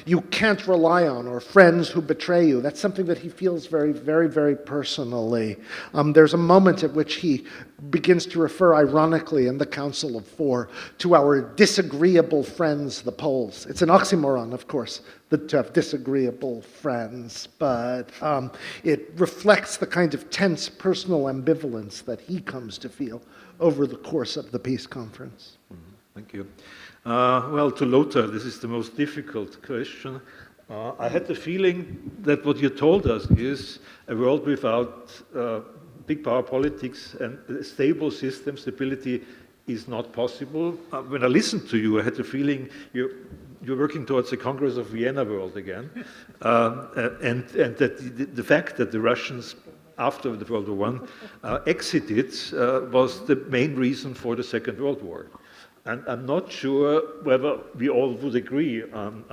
you can't rely on, or friends who betray you, that's something that he feels very, very, very personally. There's a moment at which he begins to refer, ironically, in the Council of Four, to our disagreeable friends, the Poles. It's an oxymoron, of course, to have disagreeable friends, but it reflects the kind of tense personal ambivalence that he comes to feel over the course of the peace conference. Thank you. Well, to Lothar, this is the most difficult question. I had the feeling that what you told us is a world without big power politics and a stable system, stability is not possible. When I listened to you, I had the feeling you're working towards the Congress of Vienna world again. And that the fact that the Russians, after the World War I, exited was the main reason for the Second World War. And I'm not sure whether we all would agree on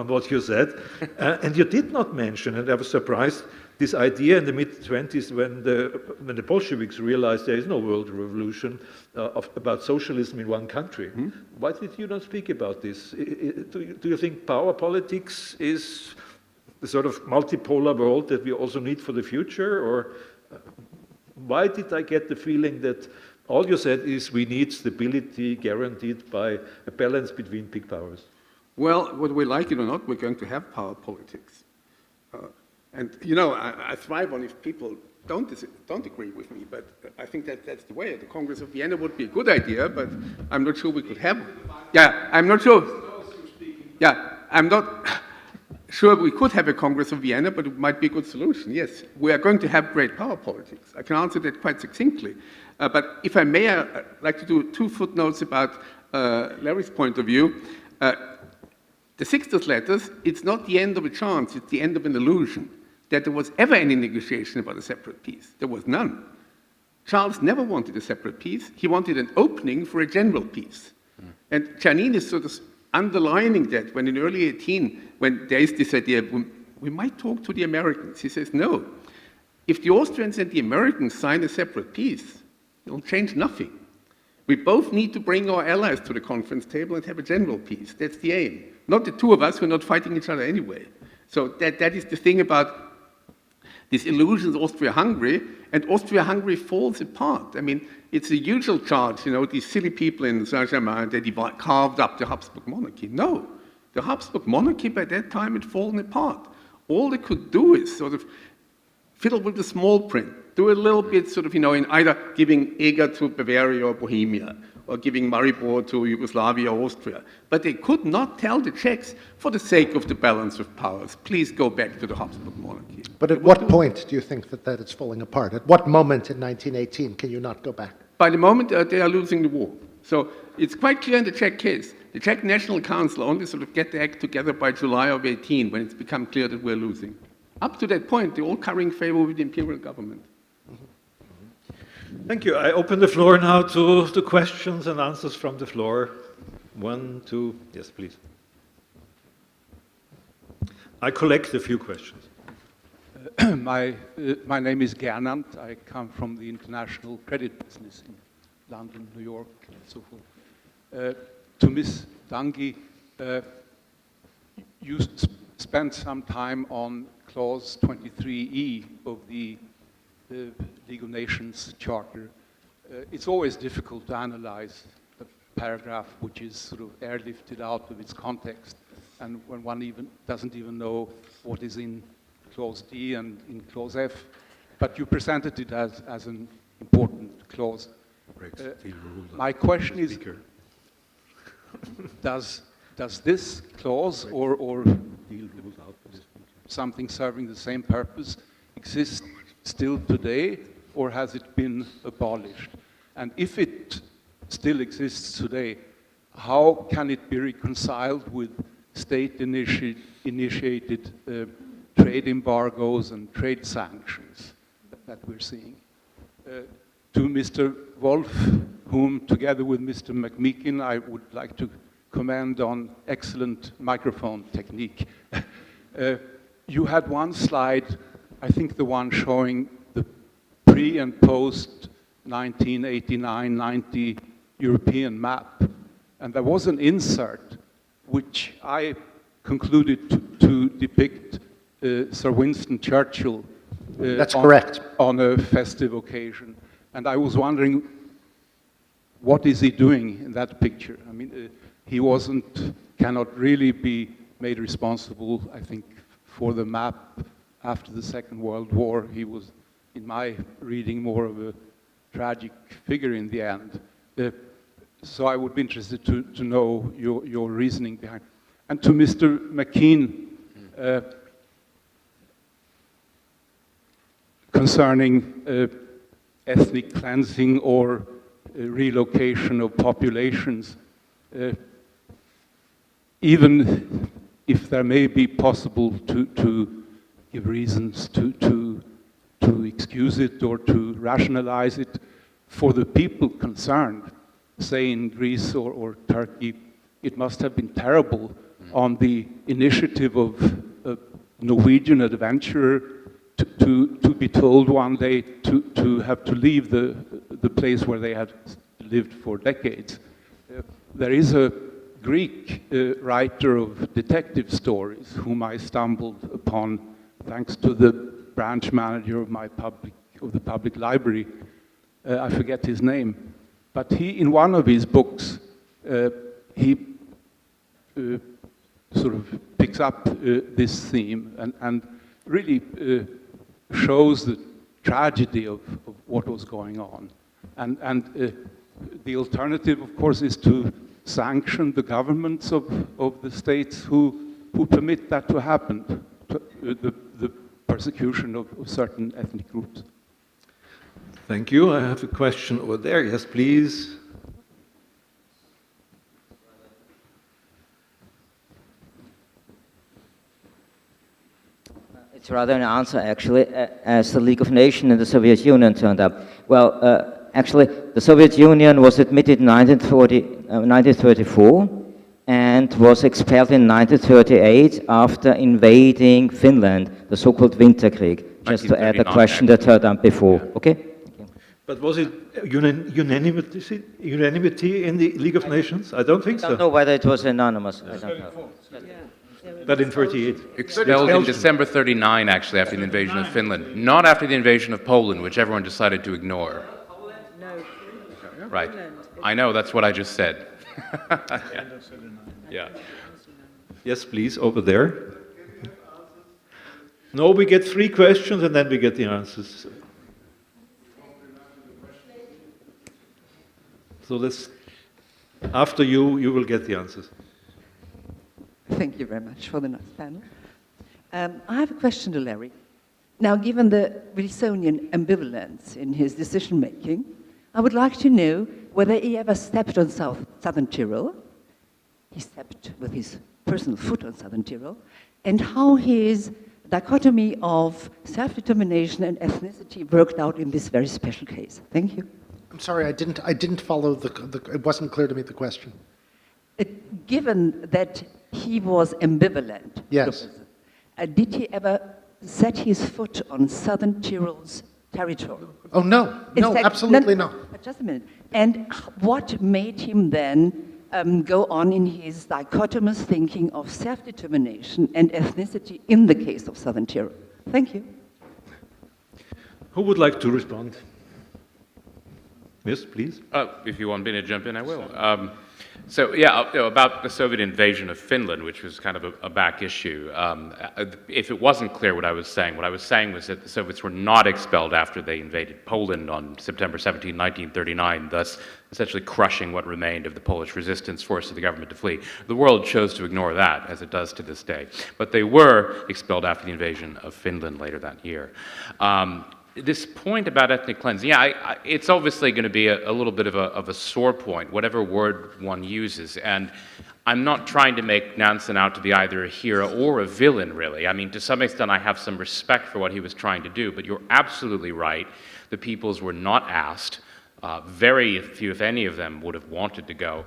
what you said. And you did not mention, and I was surprised, this idea in the mid-20s when the Bolsheviks realized there is no world revolution about socialism in one country. Why did you not speak about this? Do you think power politics is the sort of multipolar world that we also need for the future? Or why did I get the feeling that all you said is we need stability guaranteed by a balance between big powers? Well, whether we like it or not, we're going to have power politics. And, you know, I thrive on if people don't agree with me, but I think that's the way. The Congress of Vienna would be a good idea, but I'm not sure we could have. Yeah, I'm not sure. Yeah, I'm not sure we could have a Congress of Vienna, but it might be a good solution. Yes, we are going to have great power politics. I can answer that quite succinctly. But if I may, I'd like to do 2 footnotes about Larry's point of view. The Sixtus letters, it's not the end of a chance, it's the end of an illusion that there was ever any negotiation about a separate peace. There was none. Charles never wanted a separate peace. He wanted an opening for a general peace. And Czernin is sort of underlining that when in early 18, when there is this idea, we might talk to the Americans. He says, no. If the Austrians and the Americans sign a separate peace, it'll change nothing. We both need to bring our allies to the conference table and have a general peace. That's the aim. Not the two of us, we're not fighting each other anyway. So that is the thing about these illusions of Austria-Hungary, and Austria-Hungary falls apart. I mean, it's a usual charge, you know, these silly people in Saint-Germain, they carved up the Habsburg monarchy. No, the Habsburg monarchy by that time had fallen apart. All they could do is sort of fiddle with the small print, do a little bit sort of, you know, in either giving Eger to Bavaria or Bohemia, or giving Maribor to Yugoslavia or Austria. But they could not tell the Czechs, for the sake of the balance of powers, please go back to the Habsburg monarchy. But at what point do you think that it's falling apart? At what moment in 1918 can you not go back? By the moment they are losing the war. So it's quite clear in the Czech case. The Czech National Council only sort of get the act together by July of 18, when it's become clear that we're losing. Up to that point, they're all carrying favor with the imperial government. Thank you. I open the floor now to the questions and answers from the floor. 1, 2, yes, please. I collect a few questions. My name is Gernand. I come from the international credit business in London, New York, and so forth. To Ms. Dungy, you spent some time on clause 23E of the League of Nations Charter. It's always difficult to analyze a paragraph which is sort of airlifted out of its context, and when one doesn't even know what is in clause D and in clause F, but you presented it as an important clause. My question is, does this clause or something serving the same purpose exist still today, or has it been abolished? And if it still exists today, how can it be reconciled with state-initiated trade embargoes and trade sanctions that we're seeing? To Mr. Wolff, whom together with Mr. McMeekin, I would like to commend on excellent microphone technique. You had one slide, I think the one showing the pre and post 1989-90 European map. And there was an insert which I concluded to depict Sir Winston Churchill That's correct. On a festive occasion. And I was wondering, what is he doing in that picture? I mean, he cannot really be made responsible, I think, for the map after the Second World War. He was, in my reading, more of a tragic figure in the end. So I would be interested to know your reasoning behind. And to Mr. McKean, concerning ethnic cleansing or relocation of populations, even if there may be possible to give reasons to excuse it or to rationalize it, for the people concerned, say in Greece or Turkey, it must have been terrible on the initiative of a Norwegian adventurer to be told one day to have to leave the place where they had lived for decades. There is a Greek writer of detective stories, whom I stumbled upon thanks to the branch manager of the public library. I forget his name, but in one of his books, he sort of picks up this theme and really shows the tragedy of what was going on. And the alternative, of course, is to sanction the governments of the states who permit that to happen, the persecution of certain ethnic groups. Thank you. I have a question over there. Yes, please. It's rather an answer, actually, as the League of Nations and the Soviet Union turned up. Well, actually, the Soviet Union was admitted in 1934 and was expelled in 1938 after invading Finland, the so-called Winterkrieg, just to add a question that heard up before. Yeah. Okay? But was it unanimity in the League of Nations? I don't think so. I don't know whether it was anonymous. I don't know. But in 38. Expelled in December 39, actually, after the invasion of Finland. Not after the invasion of Poland, which everyone decided to ignore. No. Right. I know, that's what I just said. Yeah. Yes, please, over there. No, we get 3 questions and then we get the answers. So let's, after you will get the answers. Thank you very much for the nice panel. I have a question to Larry. Now, given the Wilsonian ambivalence in his decision-making, I would like to know whether he ever stepped on Southern Tyrol, he stepped with his personal foot on Southern Tyrol, and how his dichotomy of self-determination and ethnicity worked out in this very special case. Thank you. I'm sorry, I didn't follow it wasn't clear to me the question. Given that he was ambivalent, yes, did he ever set his foot on Southern Tyrol's territory? Oh, no, absolutely not. Just a minute. And what made him then go on in his dichotomous thinking of self-determination and ethnicity in the case of Southern Tyrol? Thank you. Who would like to respond? Yes, please. If you want me to jump in, I will. So yeah, about the Soviet invasion of Finland, which was kind of a back issue. If it wasn't clear what I was saying was that the Soviets were not expelled after they invaded Poland on September 17, 1939, thus essentially crushing what remained of the Polish resistance, forcing the government to flee. The world chose to ignore that, as it does to this day. But they were expelled after the invasion of Finland later that year. This point about ethnic cleansing, yeah, it's obviously going to be a little bit of a sore point, whatever word one uses. And I'm not trying to make Nansen out to be either a hero or a villain, really. I mean, to some extent, I have some respect for what he was trying to do. But you're absolutely right. The peoples were not asked. Very few, if any of them, would have wanted to go.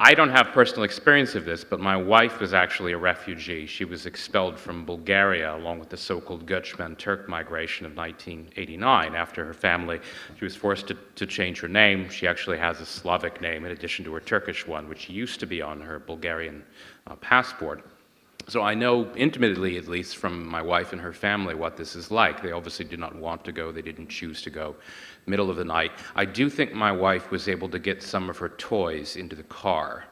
I don't have personal experience of this, but my wife was actually a refugee. She was expelled from Bulgaria along with the so-called Göçmen Turk migration of 1989. After her family, she was forced to change her name. She actually has a Slavic name in addition to her Turkish one, which used to be on her Bulgarian passport. So I know intimately, at least from my wife and her family, what this is like. They obviously did not want to go. They didn't choose to go. Middle of the night. I do think my wife was able to get some of her toys into the car,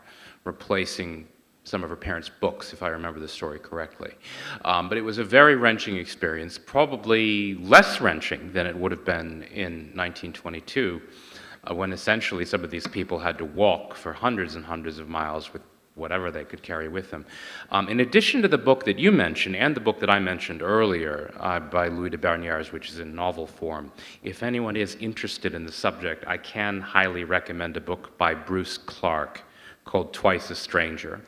replacing some of her parents' books, if I remember the story correctly. But it was a very wrenching experience, probably less wrenching than it would have been in 1922, when essentially some of these people had to walk for hundreds and hundreds of miles with whatever they could carry with them. In addition to the book that you mentioned, and the book that I mentioned earlier by Louis de Bernières, which is in novel form, if anyone is interested in the subject, I can highly recommend a book by Bruce Clark called Twice a Stranger,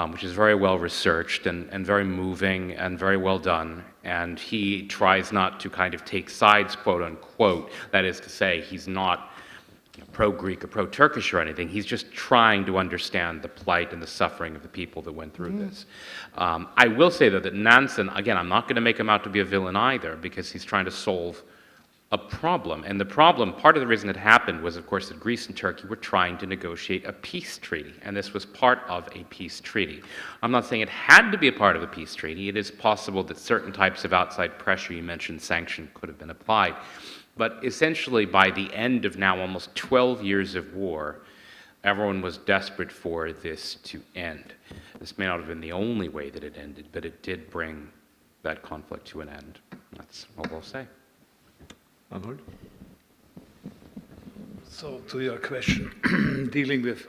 which is very well researched and very moving and very well done. And he tries not to kind of take sides, quote unquote. That is to say, he's not pro-Greek or pro-Turkish or anything. He's just trying to understand the plight and the suffering of the people that went through this. I will say, though, that Nansen, again, I'm not going to make him out to be a villain either, because he's trying to solve a problem. And the problem, part of the reason it happened was, of course, that Greece and Turkey were trying to negotiate a peace treaty, and this was part of a peace treaty. I'm not saying it had to be a part of a peace treaty. It is possible that certain types of outside pressure, you mentioned sanction, could have been applied. But essentially, by the end of now almost 12 years of war, everyone was desperate for this to end. This may not have been the only way that it ended, but it did bring that conflict to an end. That's all I'll say. Arnold? So to your question, dealing with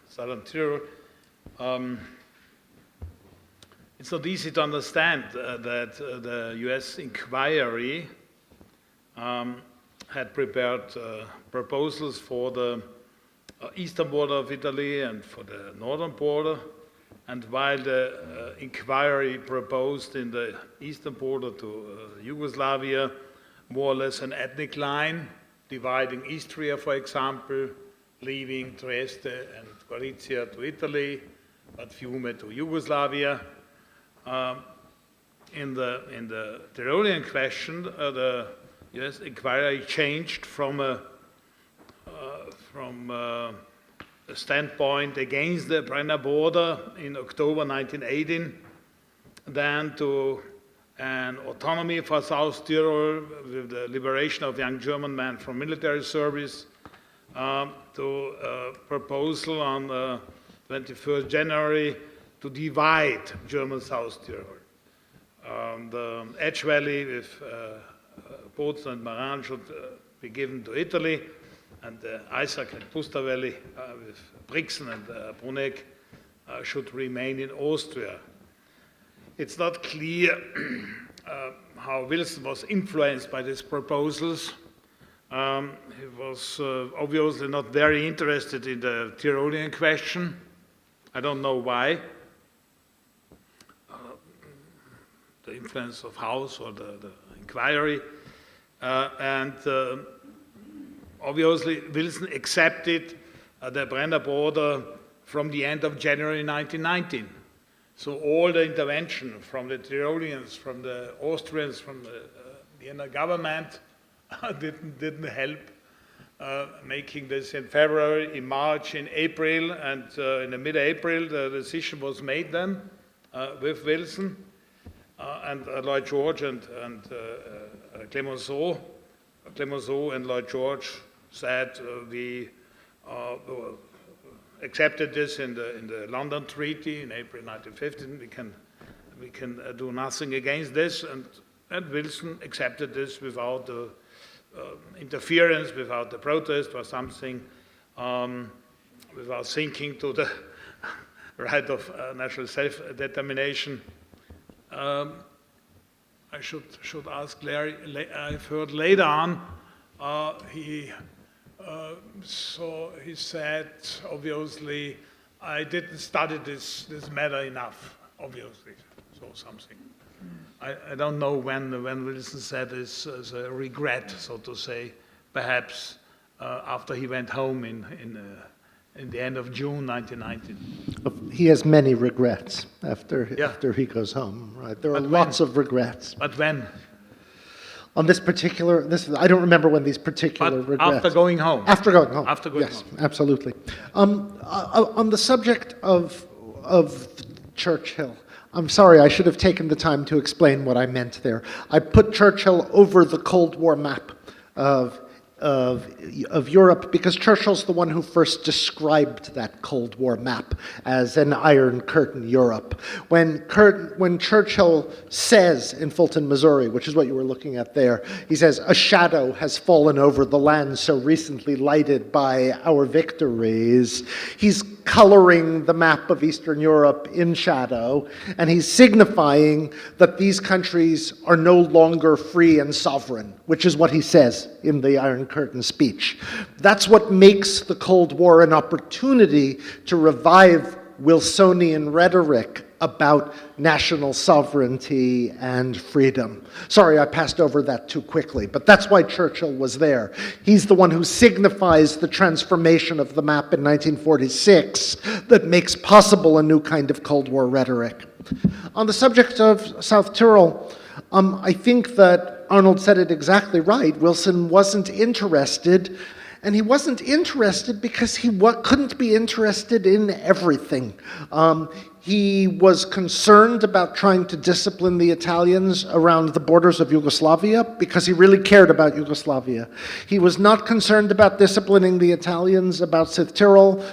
Southern Tyrol, it's not easy to understand that the US inquiry had prepared proposals for the eastern border of Italy and for the northern border. And while the inquiry proposed in the eastern border to Yugoslavia more or less an ethnic line, dividing Istria, for example, leaving Trieste and Gorizia to Italy, but Fiume to Yugoslavia. In the Tyrolean question, the US inquiry changed from a standpoint against the Brenner border in October 1918, then to an autonomy for South Tyrol with the liberation of young German men from military service, to a proposal on 21st January to divide German South Tyrol. The Edge Valley with Bozen and Maran should be given to Italy, and the Isaac and Puster Valley with Brixen and Bruneck should remain in Austria. It's not clear how Wilson was influenced by these proposals. He was obviously not very interested in the Tyrolean question. I don't know why. The influence of House or the inquiry. Obviously, Wilson accepted the Brenner border from the end of January 1919. So all the intervention from the Tyroleans, from the Austrians, from the Vienna government didn't help making this in February, in March, in April, and in the mid-April the decision was made then with Wilson and Lloyd George and Clemenceau. Clemenceau and Lloyd George said we accepted this in the London Treaty in April 1915. We can do nothing against this, and Wilson accepted this without interference, without the protest or something, without thinking to the right of national self-determination. I should ask Larry. I've heard later on he said, obviously, I didn't study this matter enough, obviously, so something. I don't know when Wilson said this as a regret, so to say, perhaps after he went home in the end of June 1919. He has many regrets after he goes home, right? There are lots of regrets. But when? On this particular, I don't remember when these particular regrets. After going home. After going home. After going yes, home. Absolutely. On the subject of Churchill, I'm sorry, I should have taken the time to explain what I meant there. I put Churchill over the Cold War map of Europe because Churchill's the one who first described that Cold War map as an Iron Curtain Europe. When Churchill says in Fulton, Missouri, which is what you were looking at there, he says, "A shadow has fallen over the land so recently lighted by our victories." He's coloring the map of Eastern Europe in shadow, and he's signifying that these countries are no longer free and sovereign, which is what he says in the Iron Curtain speech. That's what makes the Cold War an opportunity to revive Wilsonian rhetoric about national sovereignty and freedom. Sorry, I passed over that too quickly, but that's why Churchill was there. He's the one who signifies the transformation of the map in 1946 that makes possible a new kind of Cold War rhetoric. On the subject of South Tyrol, I think that Arnold said it exactly right. Wilson wasn't interested, and he wasn't interested because he couldn't be interested in everything. He was concerned about trying to discipline the Italians around the borders of Yugoslavia because he really cared about Yugoslavia. He was not concerned about disciplining the Italians about South Tyrol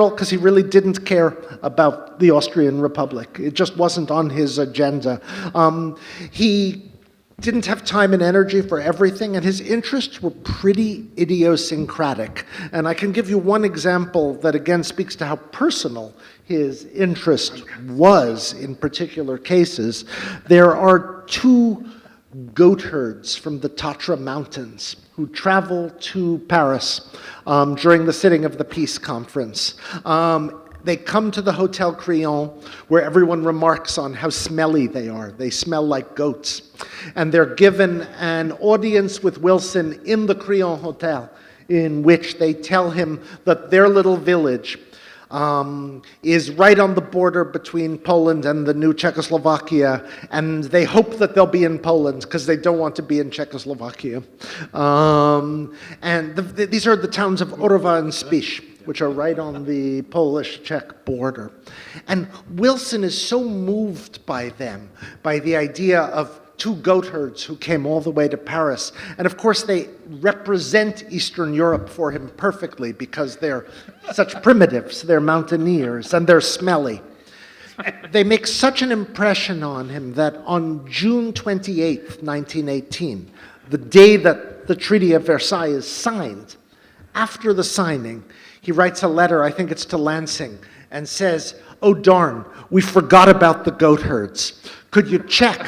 because he really didn't care about the Austrian Republic. It just wasn't on his agenda. He didn't have time and energy for everything, and his interests were pretty idiosyncratic. And I can give you one example that again speaks to how personal his interest was in particular cases. There are two goatherds from the Tatra Mountains who travel to Paris during the sitting of the peace conference. They come to the Hotel Crillon, where everyone remarks on how smelly they are. They smell like goats. And they're given an audience with Wilson in the Crillon Hotel, in which they tell him that their little village is right on the border between Poland and the new Czechoslovakia, and they hope that they'll be in Poland because they don't want to be in Czechoslovakia. These are the towns of Orwa and Spiš, which are right on the Polish-Czech border. And Wilson is so moved by them, by the idea of two goatherds who came all the way to Paris. And of course, they represent Eastern Europe for him perfectly because they're such primitives, they're mountaineers, and they're smelly. They make such an impression on him that on June 28th, 1918, the day that the Treaty of Versailles is signed, after the signing, he writes a letter, I think it's to Lansing, and says, "Oh darn, we forgot about the goatherds. Could you check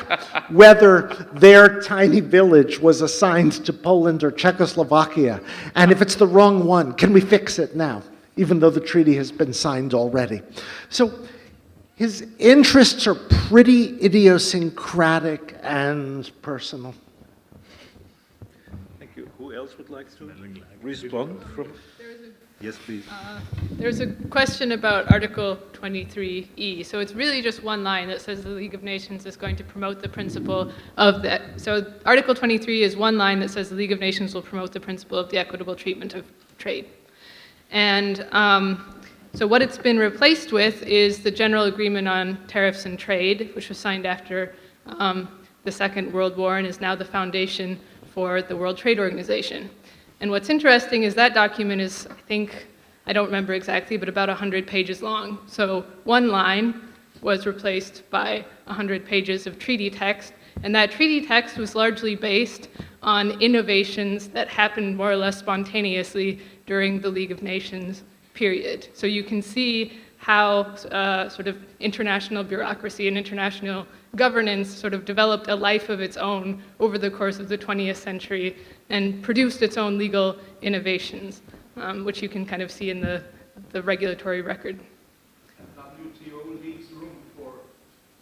whether their tiny village was assigned to Poland or Czechoslovakia? And if it's the wrong one, can we fix it now, even though the treaty has been signed already?" So his interests are pretty idiosyncratic and personal. Thank you. Who else would like to respond? Yes, please. There's a question about Article 23E. So it's really just one line that says the League of Nations is going to promote the principle of that. So Article 23 is one line that says the League of Nations will promote the principle of the equitable treatment of trade. And so what it's been replaced with is the General Agreement on Tariffs and Trade, which was signed after the Second World War and is now the foundation for the World Trade Organization. And what's interesting is that document is, I don't remember exactly, but about 100 pages long. So one line was replaced by 100 pages of treaty text, and that treaty text was largely based on innovations that happened more or less spontaneously during the League of Nations period. So you can see how sort of international bureaucracy and international governance sort of developed a life of its own over the course of the 20th century and produced its own legal innovations, which you can kind of see in the regulatory record. WTO leaves room for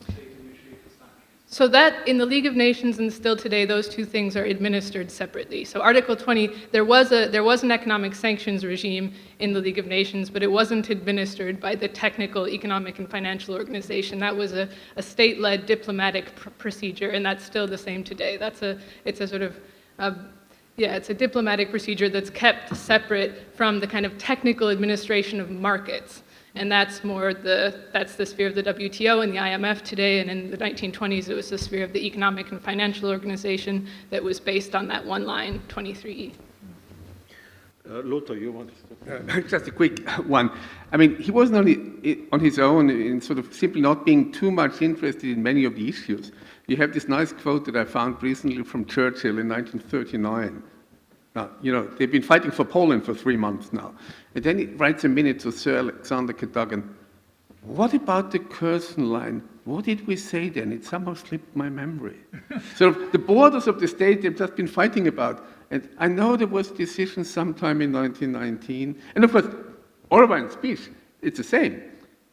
state-initiated sanctions. So that, in the League of Nations and still today, those two things are administered separately. So Article 20, there was an economic sanctions regime in the League of Nations, but it wasn't administered by the technical economic and financial organization. That was a state-led diplomatic procedure, and that's still the same today. It's a sort of, it's a diplomatic procedure that's kept separate from the kind of technical administration of markets. And that's the sphere of the WTO and the IMF today, and in the 1920s it was the sphere of the Economic and Financial Organization that was based on that one line, 23E. Lothar, you want to? Just a quick one. I mean, he wasn't only on his own in sort of simply not being too much interested in many of the issues. You have this nice quote that I found recently from Churchill in 1939. Now, they've been fighting for Poland for 3 months now. And then he writes a minute to Sir Alexander Cadogan. What about the Curzon line? What did we say then? It somehow slipped my memory. So the borders of the state they've just been fighting about. And I know there was a decision sometime in 1919. And of course, Orwa and Spiš, it's the same.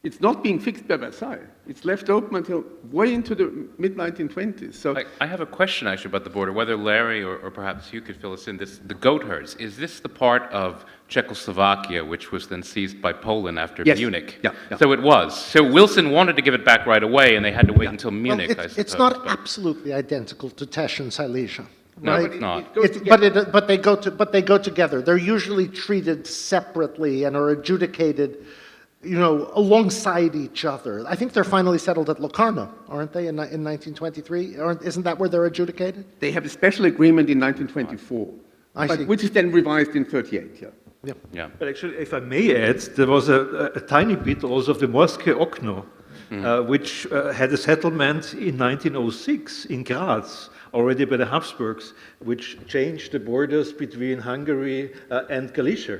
It's not being fixed by Versailles. It's left open until way into the mid-1920s. So I have a question actually about the border, whether Larry or perhaps you could fill us in. The goat herds, is this the part of Czechoslovakia which was then seized by Poland after Yes. Munich? Yeah, yeah. So it was. So Wilson wanted to give it back right away, and they had to wait until Munich, I suppose. It's not absolutely identical to Tesh and Silesia. No, right? it's not. But they go together. They're usually treated separately and are adjudicated, alongside each other. I think they're finally settled at Locarno, aren't they, in 1923? Isn't that where they're adjudicated? they have a special agreement in 1924, I see. which is then revised in 38. Yeah. Yeah. But actually, if I may add, there was a tiny bit also of the Morskie Okno, which had a settlement in 1906 in Graz, already by the Habsburgs, which changed the borders between Hungary and Galicia.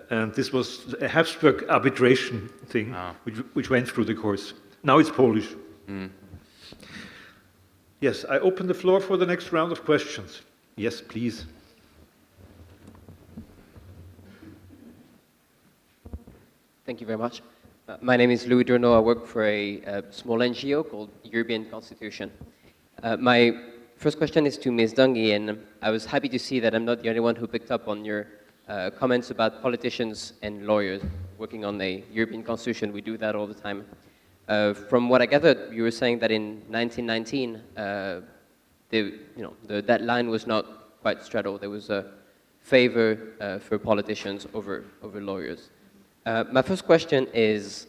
And this was a Habsburg arbitration thing, which went through the course. Now it's Polish. Yes, I open the floor for the next round of questions. Yes, please. Thank you very much. My name is Louis Durno. I work for a small NGO called European Constitution. My first question is to Ms. Dungy, and I was happy to see that I'm not the only one who picked up on your comments about politicians and lawyers working on the European Constitution. We do that all the time. From what I gathered, you were saying that in 1919, that line was not quite straddled. There was a favor for politicians over lawyers. My first question is,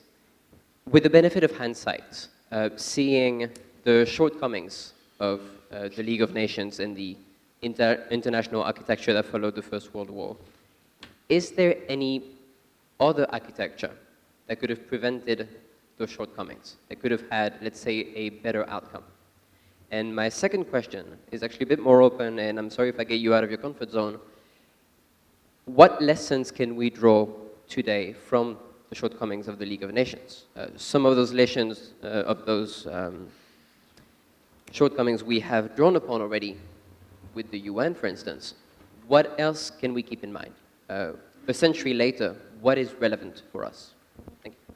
with the benefit of hindsight, seeing the shortcomings of the League of Nations and the international architecture that followed the First World War, is there any other architecture that could have prevented those shortcomings, that could have had, let's say, a better outcome? And my second question is actually a bit more open, and I'm sorry if I get you out of your comfort zone. What lessons can we draw today from the shortcomings of the League of Nations? Some of those lessons, shortcomings we have drawn upon already with the UN, for instance. What else can we keep in mind? A century later, what is relevant for us? Thank you.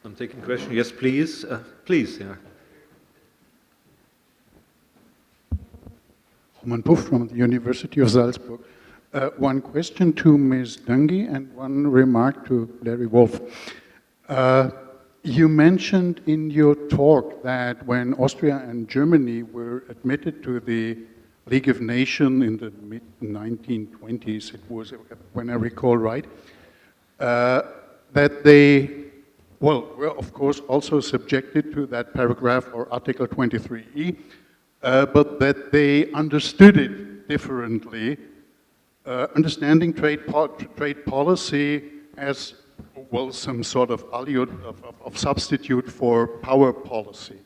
I'm taking question. Yes, please. Please, yeah. Roman Buff from the University of Salzburg. One question to Ms. Dungy and one remark to Larry Wolff. You mentioned in your talk that when Austria and Germany were admitted to the League of Nations in the mid-1920s, it was, when I recall right, that they, were of course also subjected to that paragraph or Article 23E, but that they understood it differently, understanding trade policy as, some sort of substitute for power policy.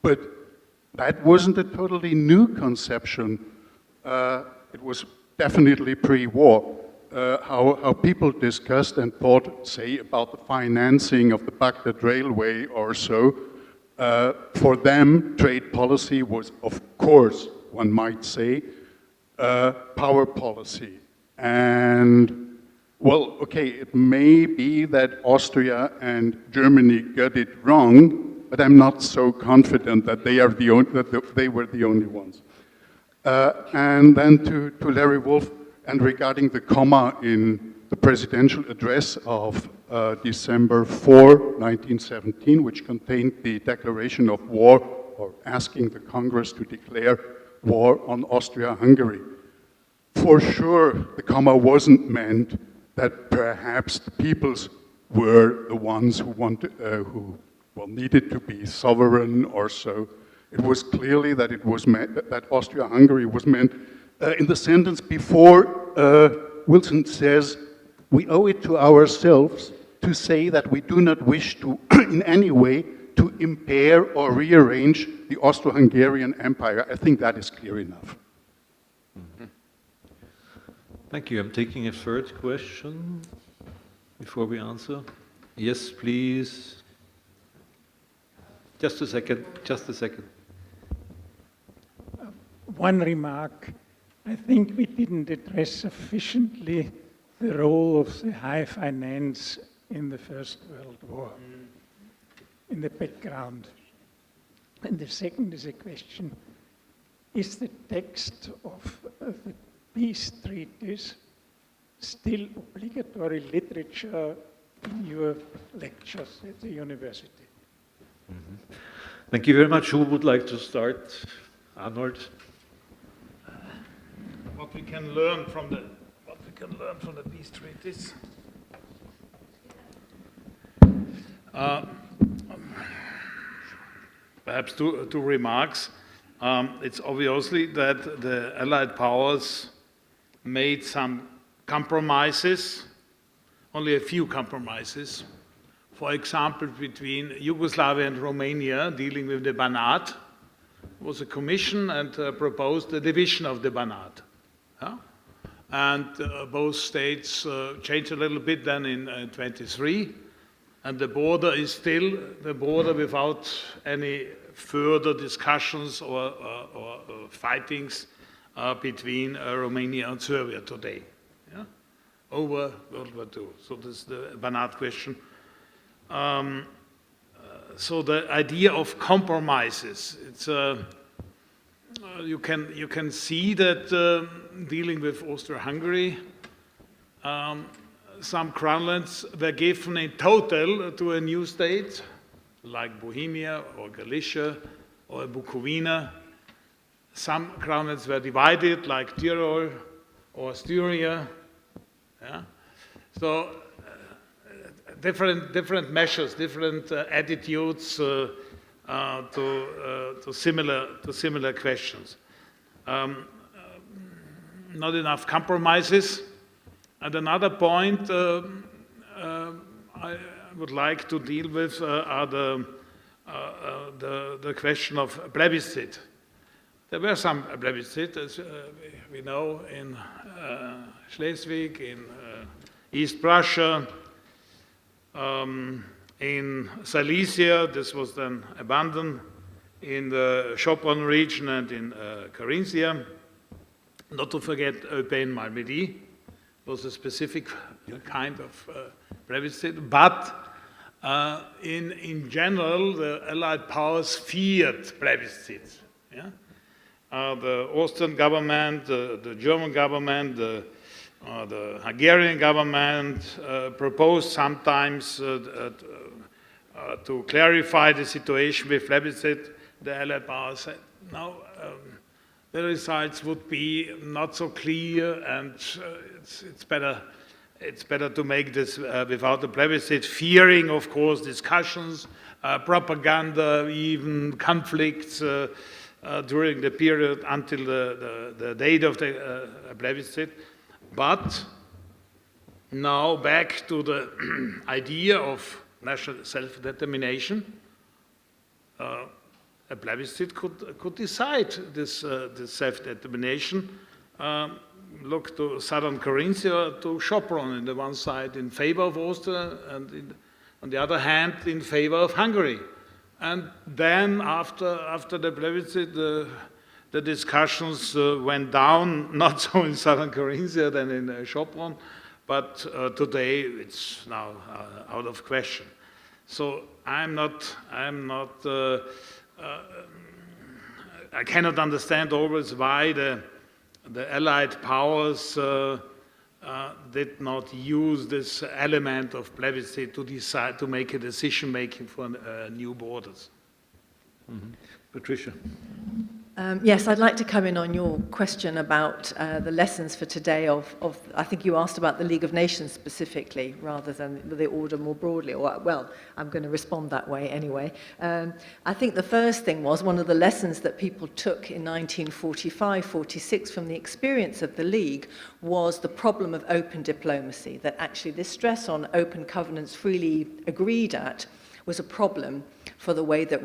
But that wasn't a totally new conception. It was definitely pre-war. How people discussed and thought, say, about the financing of the Baghdad Railway or so. For them, trade policy was, of course, one might say, power policy. And, it may be that Austria and Germany got it wrong, but I'm not so confident that they were the only ones. And then to Larry Wolff, and regarding the comma in the presidential address of December 4, 1917, which contained the declaration of war, or asking the Congress to declare war on Austria-Hungary. For sure, the comma wasn't meant that perhaps the peoples were the ones who needed to be sovereign or so. It was clearly that it was meant that Austria-Hungary was meant. In the sentence before, Wilson says, we owe it to ourselves to say that we do not wish to, in any way, to impair or rearrange the Austro-Hungarian Empire. I think that is clear enough. Mm-hmm. Thank you. I'm taking a third question before we answer. Yes, please. Just a second. One remark. I think we didn't address sufficiently the role of the high finance in the First World War, in the background. And the second is a question, is the text of the peace treaties still obligatory literature in your lectures at the university? Mm-hmm. Thank you very much. Who would like to start? Arnold? What we can learn from the peace treaties. Perhaps two remarks. It's obviously that the Allied powers made some compromises, only a few compromises. For example, between Yugoslavia and Romania, dealing with the Banat, was a commission and proposed the division of the Banat. Yeah? And both states changed a little bit then in 23, and the border is still the border without any further discussions or fightings between Romania and Serbia today, yeah? Over World War II. So this is the Banat question. So the idea of compromises, it's you can see that dealing with Austria-Hungary, some crownlands were given in total to a new state, like Bohemia or Galicia or Bukovina. Some crownlands were divided, like Tyrol or Styria. Yeah? So different measures, different attitudes to similar questions. Not enough compromises. And another point I would like to deal with are the question of plebiscite. There were some plebiscites, as we know, in Schleswig, in East Prussia, in Silesia. This was then abandoned, in the Suppan region and in Carinthia. Not to forget Eupen-Malmedy was a specific kind of plebiscite, but in general, the Allied powers feared plebiscites. Yeah? The Austrian government, the German government, the Hungarian government proposed sometimes to clarify the situation with plebiscite. The Allied powers said, no, the results would be not so clear, and it's better to make this without a plebiscite, fearing, of course, discussions, propaganda, even conflicts during the period until the date of the plebiscite. But now back to the idea of national self-determination. A plebiscite could decide this self-determination. Look to southern Carinthia, to Suppan on the one side in favor of Austria, and on the other hand in favor of Hungary. And then after the plebiscite, the discussions went down, not so in southern Carinthia than in Suppan, but today it's now out of question. So I cannot understand always why the Allied powers did not use this element of plebiscite to decide to make a decision making for new borders. Mm-hmm. Patricia. Yes, I'd like to come in on your question about the lessons for today of, I think you asked about the League of Nations specifically, rather than the order more broadly, or, well, I'm going to respond that way anyway. I think the first thing was one of the lessons that people took in 1945-46 from the experience of the League was the problem of open diplomacy, that actually this stress on open covenants freely agreed at was a problem for the way that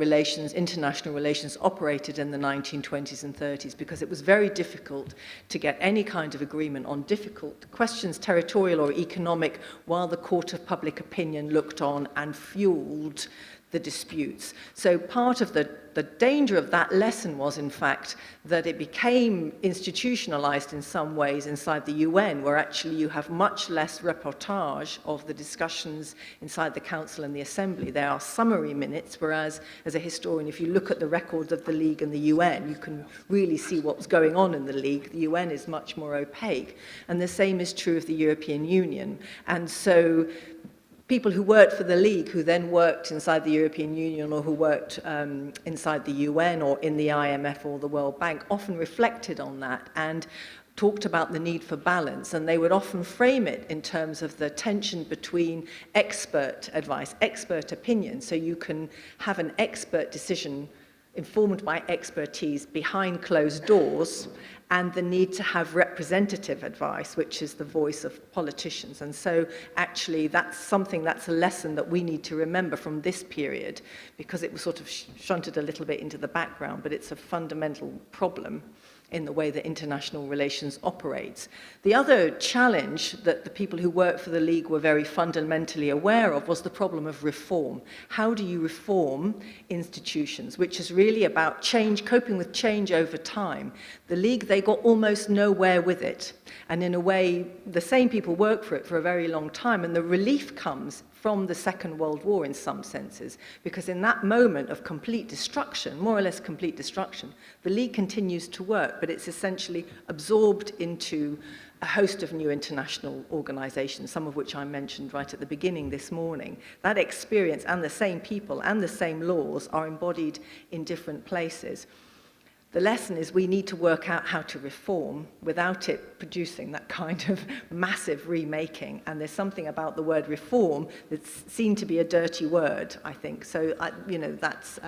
international relations operated in the 1920s and 30s, because it was very difficult to get any kind of agreement on difficult questions, territorial or economic, while the court of public opinion looked on and fueled the disputes. So part of the danger of that lesson was, in fact, that it became institutionalized in some ways inside the UN, where actually you have much less reportage of the discussions inside the Council and the Assembly. There are summary minutes, whereas as a historian, if you look at the records of the League and the UN, you can really see what's going on in the League. The UN is much more opaque. And the same is true of the European Union. And so people who worked for the League, who then worked inside the European Union or who worked inside the UN or in the IMF or the World Bank, often reflected on that and talked about the need for balance. And they would often frame it in terms of the tension between expert advice, expert opinion. So you can have an expert decision informed by expertise behind closed doors, and the need to have representative advice, which is the voice of politicians. And so actually that's a lesson that we need to remember from this period, because it was sort of shunted a little bit into the background, but it's a fundamental problem in the way that international relations operates. The other challenge that the people who worked for the League were very fundamentally aware of was the problem of reform. How do you reform institutions, which is really about change, coping with change over time. The League, they got almost nowhere with it. And in a way, the same people worked for it for a very long time, and the relief comes from the Second World War in some senses, because in that moment of complete destruction, more or less complete destruction, the League continues to work, but it's essentially absorbed into a host of new international organizations, some of which I mentioned right at the beginning this morning. That experience and the same people and the same laws are embodied in different places. The lesson is we need to work out how to reform without it producing that kind of massive remaking. And there's something about the word reform that's seen to be a dirty word, I think. So, that's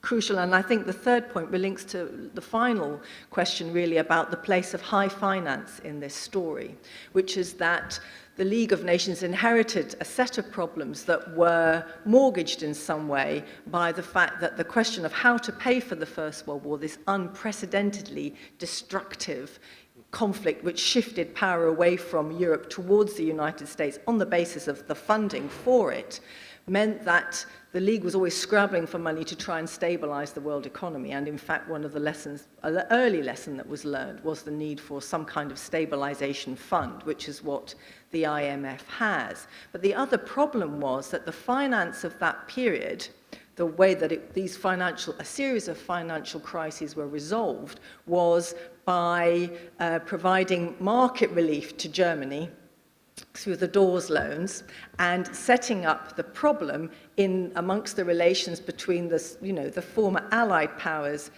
crucial. And I think the third point links to the final question, really, about the place of high finance in this story, which is that the League of Nations inherited a set of problems that were mortgaged in some way by the fact that the question of how to pay for the First World War, this unprecedentedly destructive conflict which shifted power away from Europe towards the United States on the basis of the funding for it, meant that the League was always scrabbling for money to try and stabilize the world economy. And in fact, one of the lessons, an early lesson that was learned, was the need for some kind of stabilization fund, which is what the IMF has. But the other problem was that the finance of that period, the way that a series of financial crises were resolved, was by providing market relief to Germany through the Dawes loans and setting up the problem in amongst the relations between the former Allied powers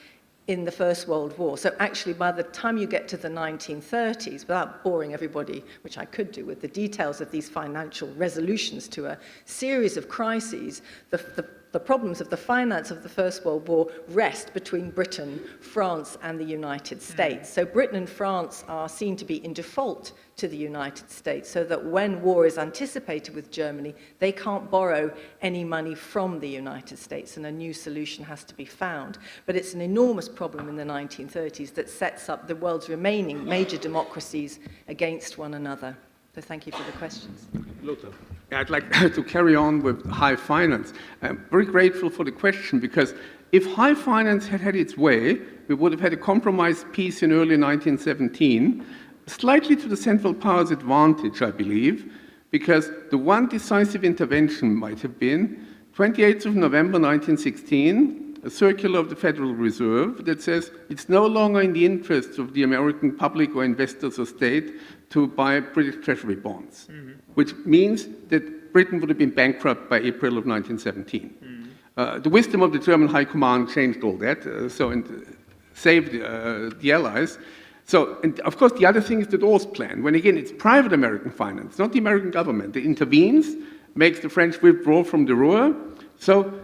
in the First World War. So actually, by the time you get to the 1930s, without boring everybody, which I could do with the details of these financial resolutions to a series of crises, the problems of the finance of the First World War rest between Britain, France, and the United States. So Britain and France are seen to be in default to the United States, so that when war is anticipated with Germany, they can't borrow any money from the United States, and a new solution has to be found. But it's an enormous problem in the 1930s that sets up the world's remaining major democracies against one another. So thank you for the questions. Lothar. Yeah, I'd like to carry on with high finance. I'm very grateful for the question, because if high finance had had its way, we would have had a compromise peace in early 1917, slightly to the Central Powers' advantage, I believe, because the one decisive intervention might have been 28th of November 1916, a circular of the Federal Reserve that says it's no longer in the interests of the American public or investors or state to buy British Treasury bonds, which means that Britain would have been bankrupt by April of 1917. The wisdom of the German High Command changed all that, and saved the Allies. So, and of course, the other thing is the Dawes Plan, when again, it's private American finance, not the American government. It intervenes, makes the French withdraw from the Ruhr. So,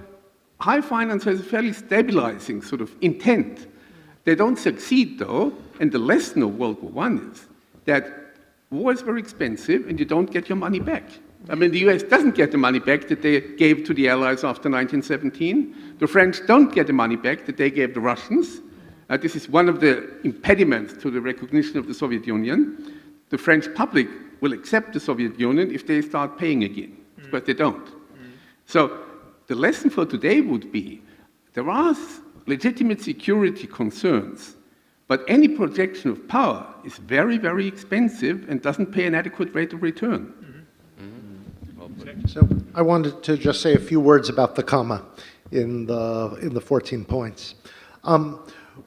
high finance has a fairly stabilizing sort of intent. They don't succeed, though, and the lesson of World War I is that war is very expensive and you don't get your money back. I mean, the US doesn't get the money back that they gave to the Allies after 1917. The French don't get the money back that they gave the Russians. This is one of the impediments to the recognition of the Soviet Union. The French public will accept the Soviet Union if they start paying again, but they don't. So the lesson for today would be, there are legitimate security concerns, but any projection of power is very, very expensive and doesn't pay an adequate rate of return. So I wanted to just say a few words about the comma in the 14 points.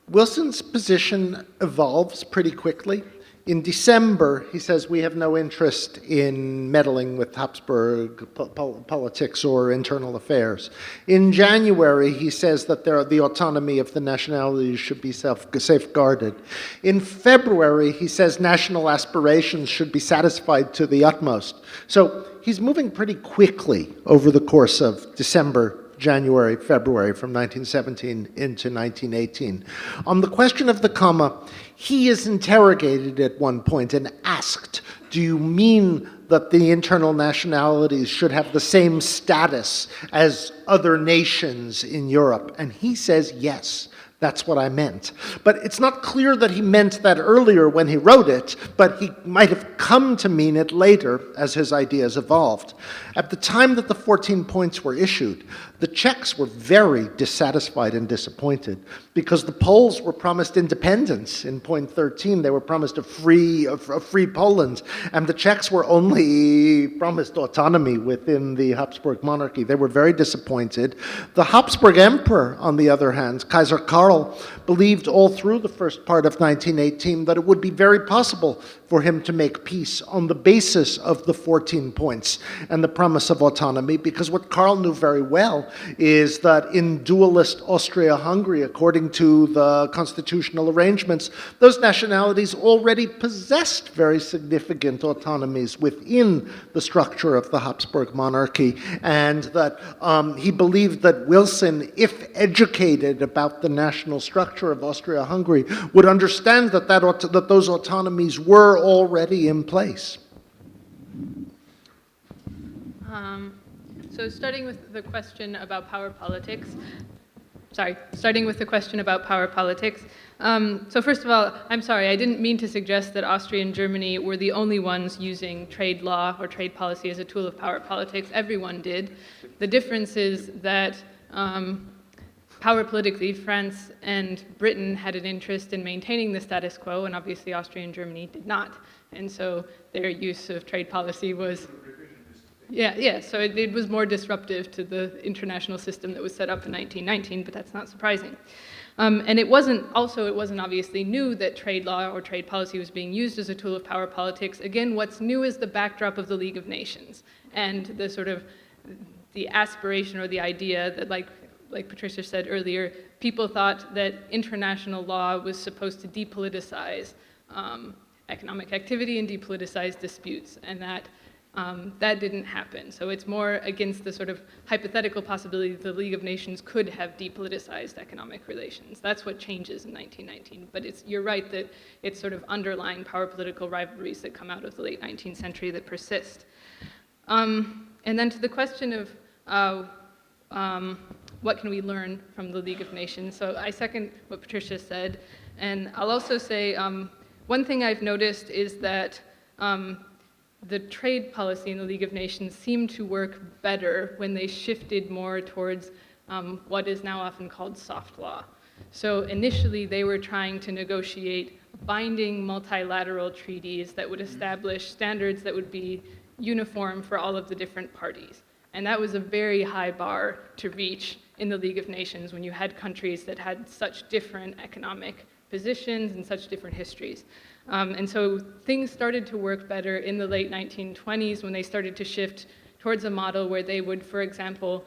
Wilson's position evolves pretty quickly. In December, he says, we have no interest in meddling with Habsburg politics or internal affairs. In January, he says that the autonomy of the nationalities should be safeguarded. In February, he says national aspirations should be satisfied to the utmost. So he's moving pretty quickly over the course of December, January, February, from 1917 into 1918. On the question of the comma, he is interrogated at one point and asked, do you mean that the internal nationalities should have the same status as other nations in Europe? And he says, yes. That's what I meant. But it's not clear that he meant that earlier when he wrote it, but he might have come to mean it later as his ideas evolved. At the time that the 14 points were issued, the Czechs were very dissatisfied and disappointed because the Poles were promised independence in point 13. They were promised a free Poland, and the Czechs were only promised autonomy within the Habsburg monarchy. They were very disappointed. The Habsburg emperor, on the other hand, Kaiser Karl, believed all through the first part of 1918 that it would be very possible for him to make peace on the basis of the 14 points and the promise of autonomy, because what Karl knew very well is that in dualist Austria-Hungary, according to the constitutional arrangements, those nationalities already possessed very significant autonomies within the structure of the Habsburg monarchy, and that he believed that Wilson, if educated about the national structure of Austria-Hungary, would understand that those autonomies were already in place. So starting with the question about power politics, so first of all, I'm sorry, I didn't mean to suggest that Austria and Germany were the only ones using trade law or trade policy as a tool of power politics. Everyone did. The difference is that power politically, France and Britain had an interest in maintaining the status quo, and obviously Austria and Germany did not. And so their use of trade policy was, so it was more disruptive to the international system that was set up in 1919, but that's not surprising. And it wasn't obviously new that trade law or trade policy was being used as a tool of power politics. Again, what's new is the backdrop of the League of Nations and the sort of the aspiration or the idea that, like Patricia said earlier, people thought that international law was supposed to depoliticize economic activity and depoliticize disputes, and that didn't happen. So it's more against the sort of hypothetical possibility that the League of Nations could have depoliticized economic relations. That's what changes in 1919. But you're right that it's sort of underlying power political rivalries that come out of the late 19th century that persist. And then to the question of what can we learn from the League of Nations? So I second what Patricia said, and I'll also say one thing I've noticed is that the trade policy in the League of Nations seemed to work better when they shifted more towards what is now often called soft law. So initially they were trying to negotiate binding multilateral treaties that would establish standards that would be uniform for all of the different parties. And that was a very high bar to reach in the League of Nations when you had countries that had such different economic positions and such different histories. And so things started to work better in the late 1920s when they started to shift towards a model where they would, for example,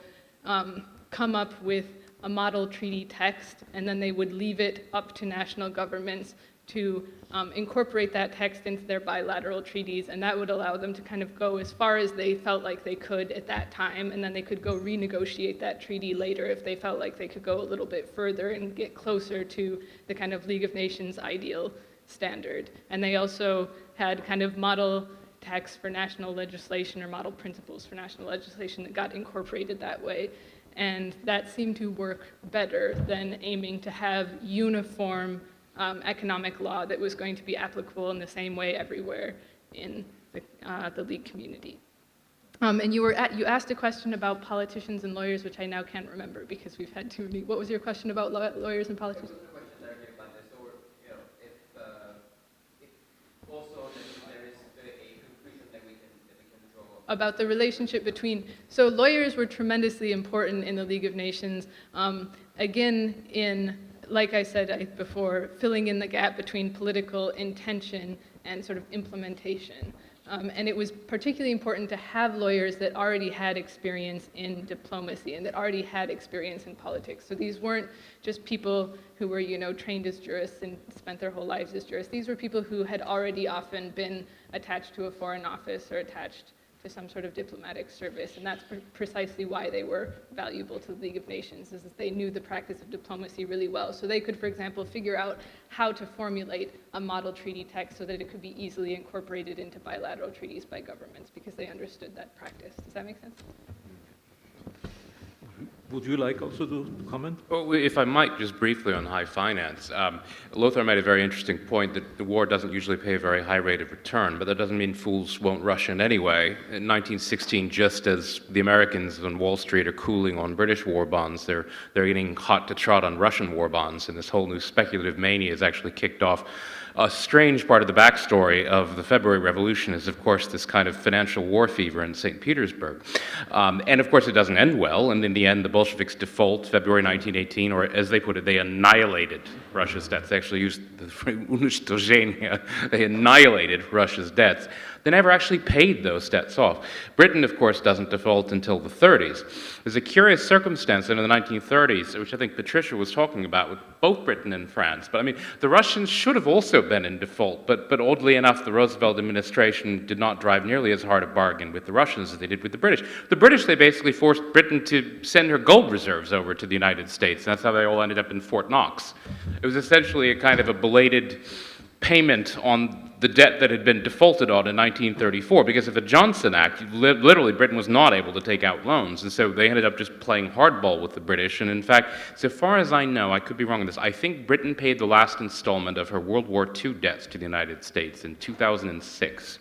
come up with a model treaty text, and then they would leave it up to national governments to incorporate that text into their bilateral treaties, and that would allow them to kind of go as far as they felt like they could at that time, and then they could go renegotiate that treaty later if they felt like they could go a little bit further and get closer to the kind of League of Nations ideal standard. And they also had kind of model texts for national legislation or model principles for national legislation that got incorporated that way. And that seemed to work better than aiming to have uniform economic law that was going to be applicable in the same way everywhere in the League community. And you asked a question about politicians and lawyers, which I now can't remember because we've had too many. What was your question about lawyers and politicians? About the relationship between, so lawyers were tremendously important in the League of Nations, again, like I said before, filling in the gap between political intention and sort of implementation. And it was particularly important to have lawyers that already had experience in diplomacy and that already had experience in politics. So these weren't just people who were, trained as jurists and spent their whole lives as jurists. These were people who had already often been attached to a foreign office or attached to some sort of diplomatic service, and that's precisely why they were valuable to the League of Nations, is that they knew the practice of diplomacy really well. So they could, for example, figure out how to formulate a model treaty text so that it could be easily incorporated into bilateral treaties by governments, because they understood that practice. Does that make sense? Would you like also to comment? Well, if I might, just briefly on high finance. Lothar made a very interesting point that the war doesn't usually pay a very high rate of return, but that doesn't mean fools won't rush in anyway. In 1916, just as the Americans on Wall Street are cooling on British war bonds, they're getting hot to trot on Russian war bonds, and this whole new speculative mania is actually kicked off. A strange part of the backstory of the February Revolution is, of course, this kind of financial war fever in St. Petersburg. And, of course, it doesn't end well, and in the end, the Bolsheviks default February 1918, or as they put it, they annihilated Russia's debts. They actually used the phrase unistozhenia. They annihilated Russia's debts. They never actually paid those debts off. Britain, of course, doesn't default until the 30s. There's a curious circumstance in the 1930s, which I think Patricia was talking about, with both Britain and France. But I mean, the Russians should have also been in default, but oddly enough, the Roosevelt administration did not drive nearly as hard a bargain with the Russians as they did with the British. The British, they basically forced Britain to send her gold reserves over to the United States, and that's how they all ended up in Fort Knox. It was essentially a kind of a belated payment on the debt that had been defaulted on in 1934, because of the Johnson Act, literally Britain was not able to take out loans, and so they ended up just playing hardball with the British. And in fact, so far as I know, I could be wrong on this, I think Britain paid the last installment of her World War II debts to the United States in 2006.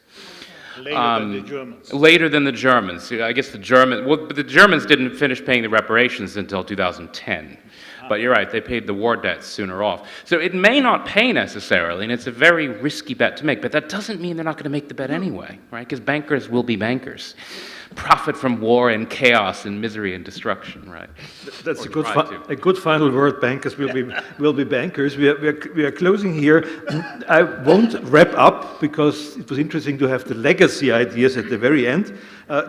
Later than the Germans. Later than the Germans. I guess the Germans didn't finish paying the reparations until 2010. But you're right, they paid the war debts sooner off. So it may not pay necessarily, and it's a very risky bet to make, but that doesn't mean they're not going to make the bet anyway, right? Because bankers will be bankers. Profit from war and chaos and misery and destruction, right? That's a good final word. Bankers will be bankers. We are closing here. I won't wrap up because it was interesting to have the legacy ideas at the very end.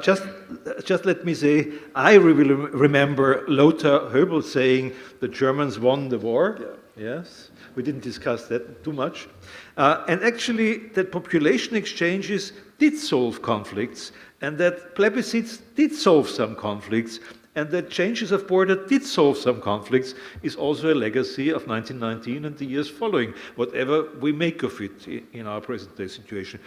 Just let me say, I really remember Lothar Höbelt saying the Germans won the war. Yeah. Yes, we didn't discuss that too much. And actually, that population exchanges did solve conflicts, and that plebiscites did solve some conflicts, and that changes of border did solve some conflicts is also a legacy of 1919 and the years following, whatever we make of it in our present-day situation.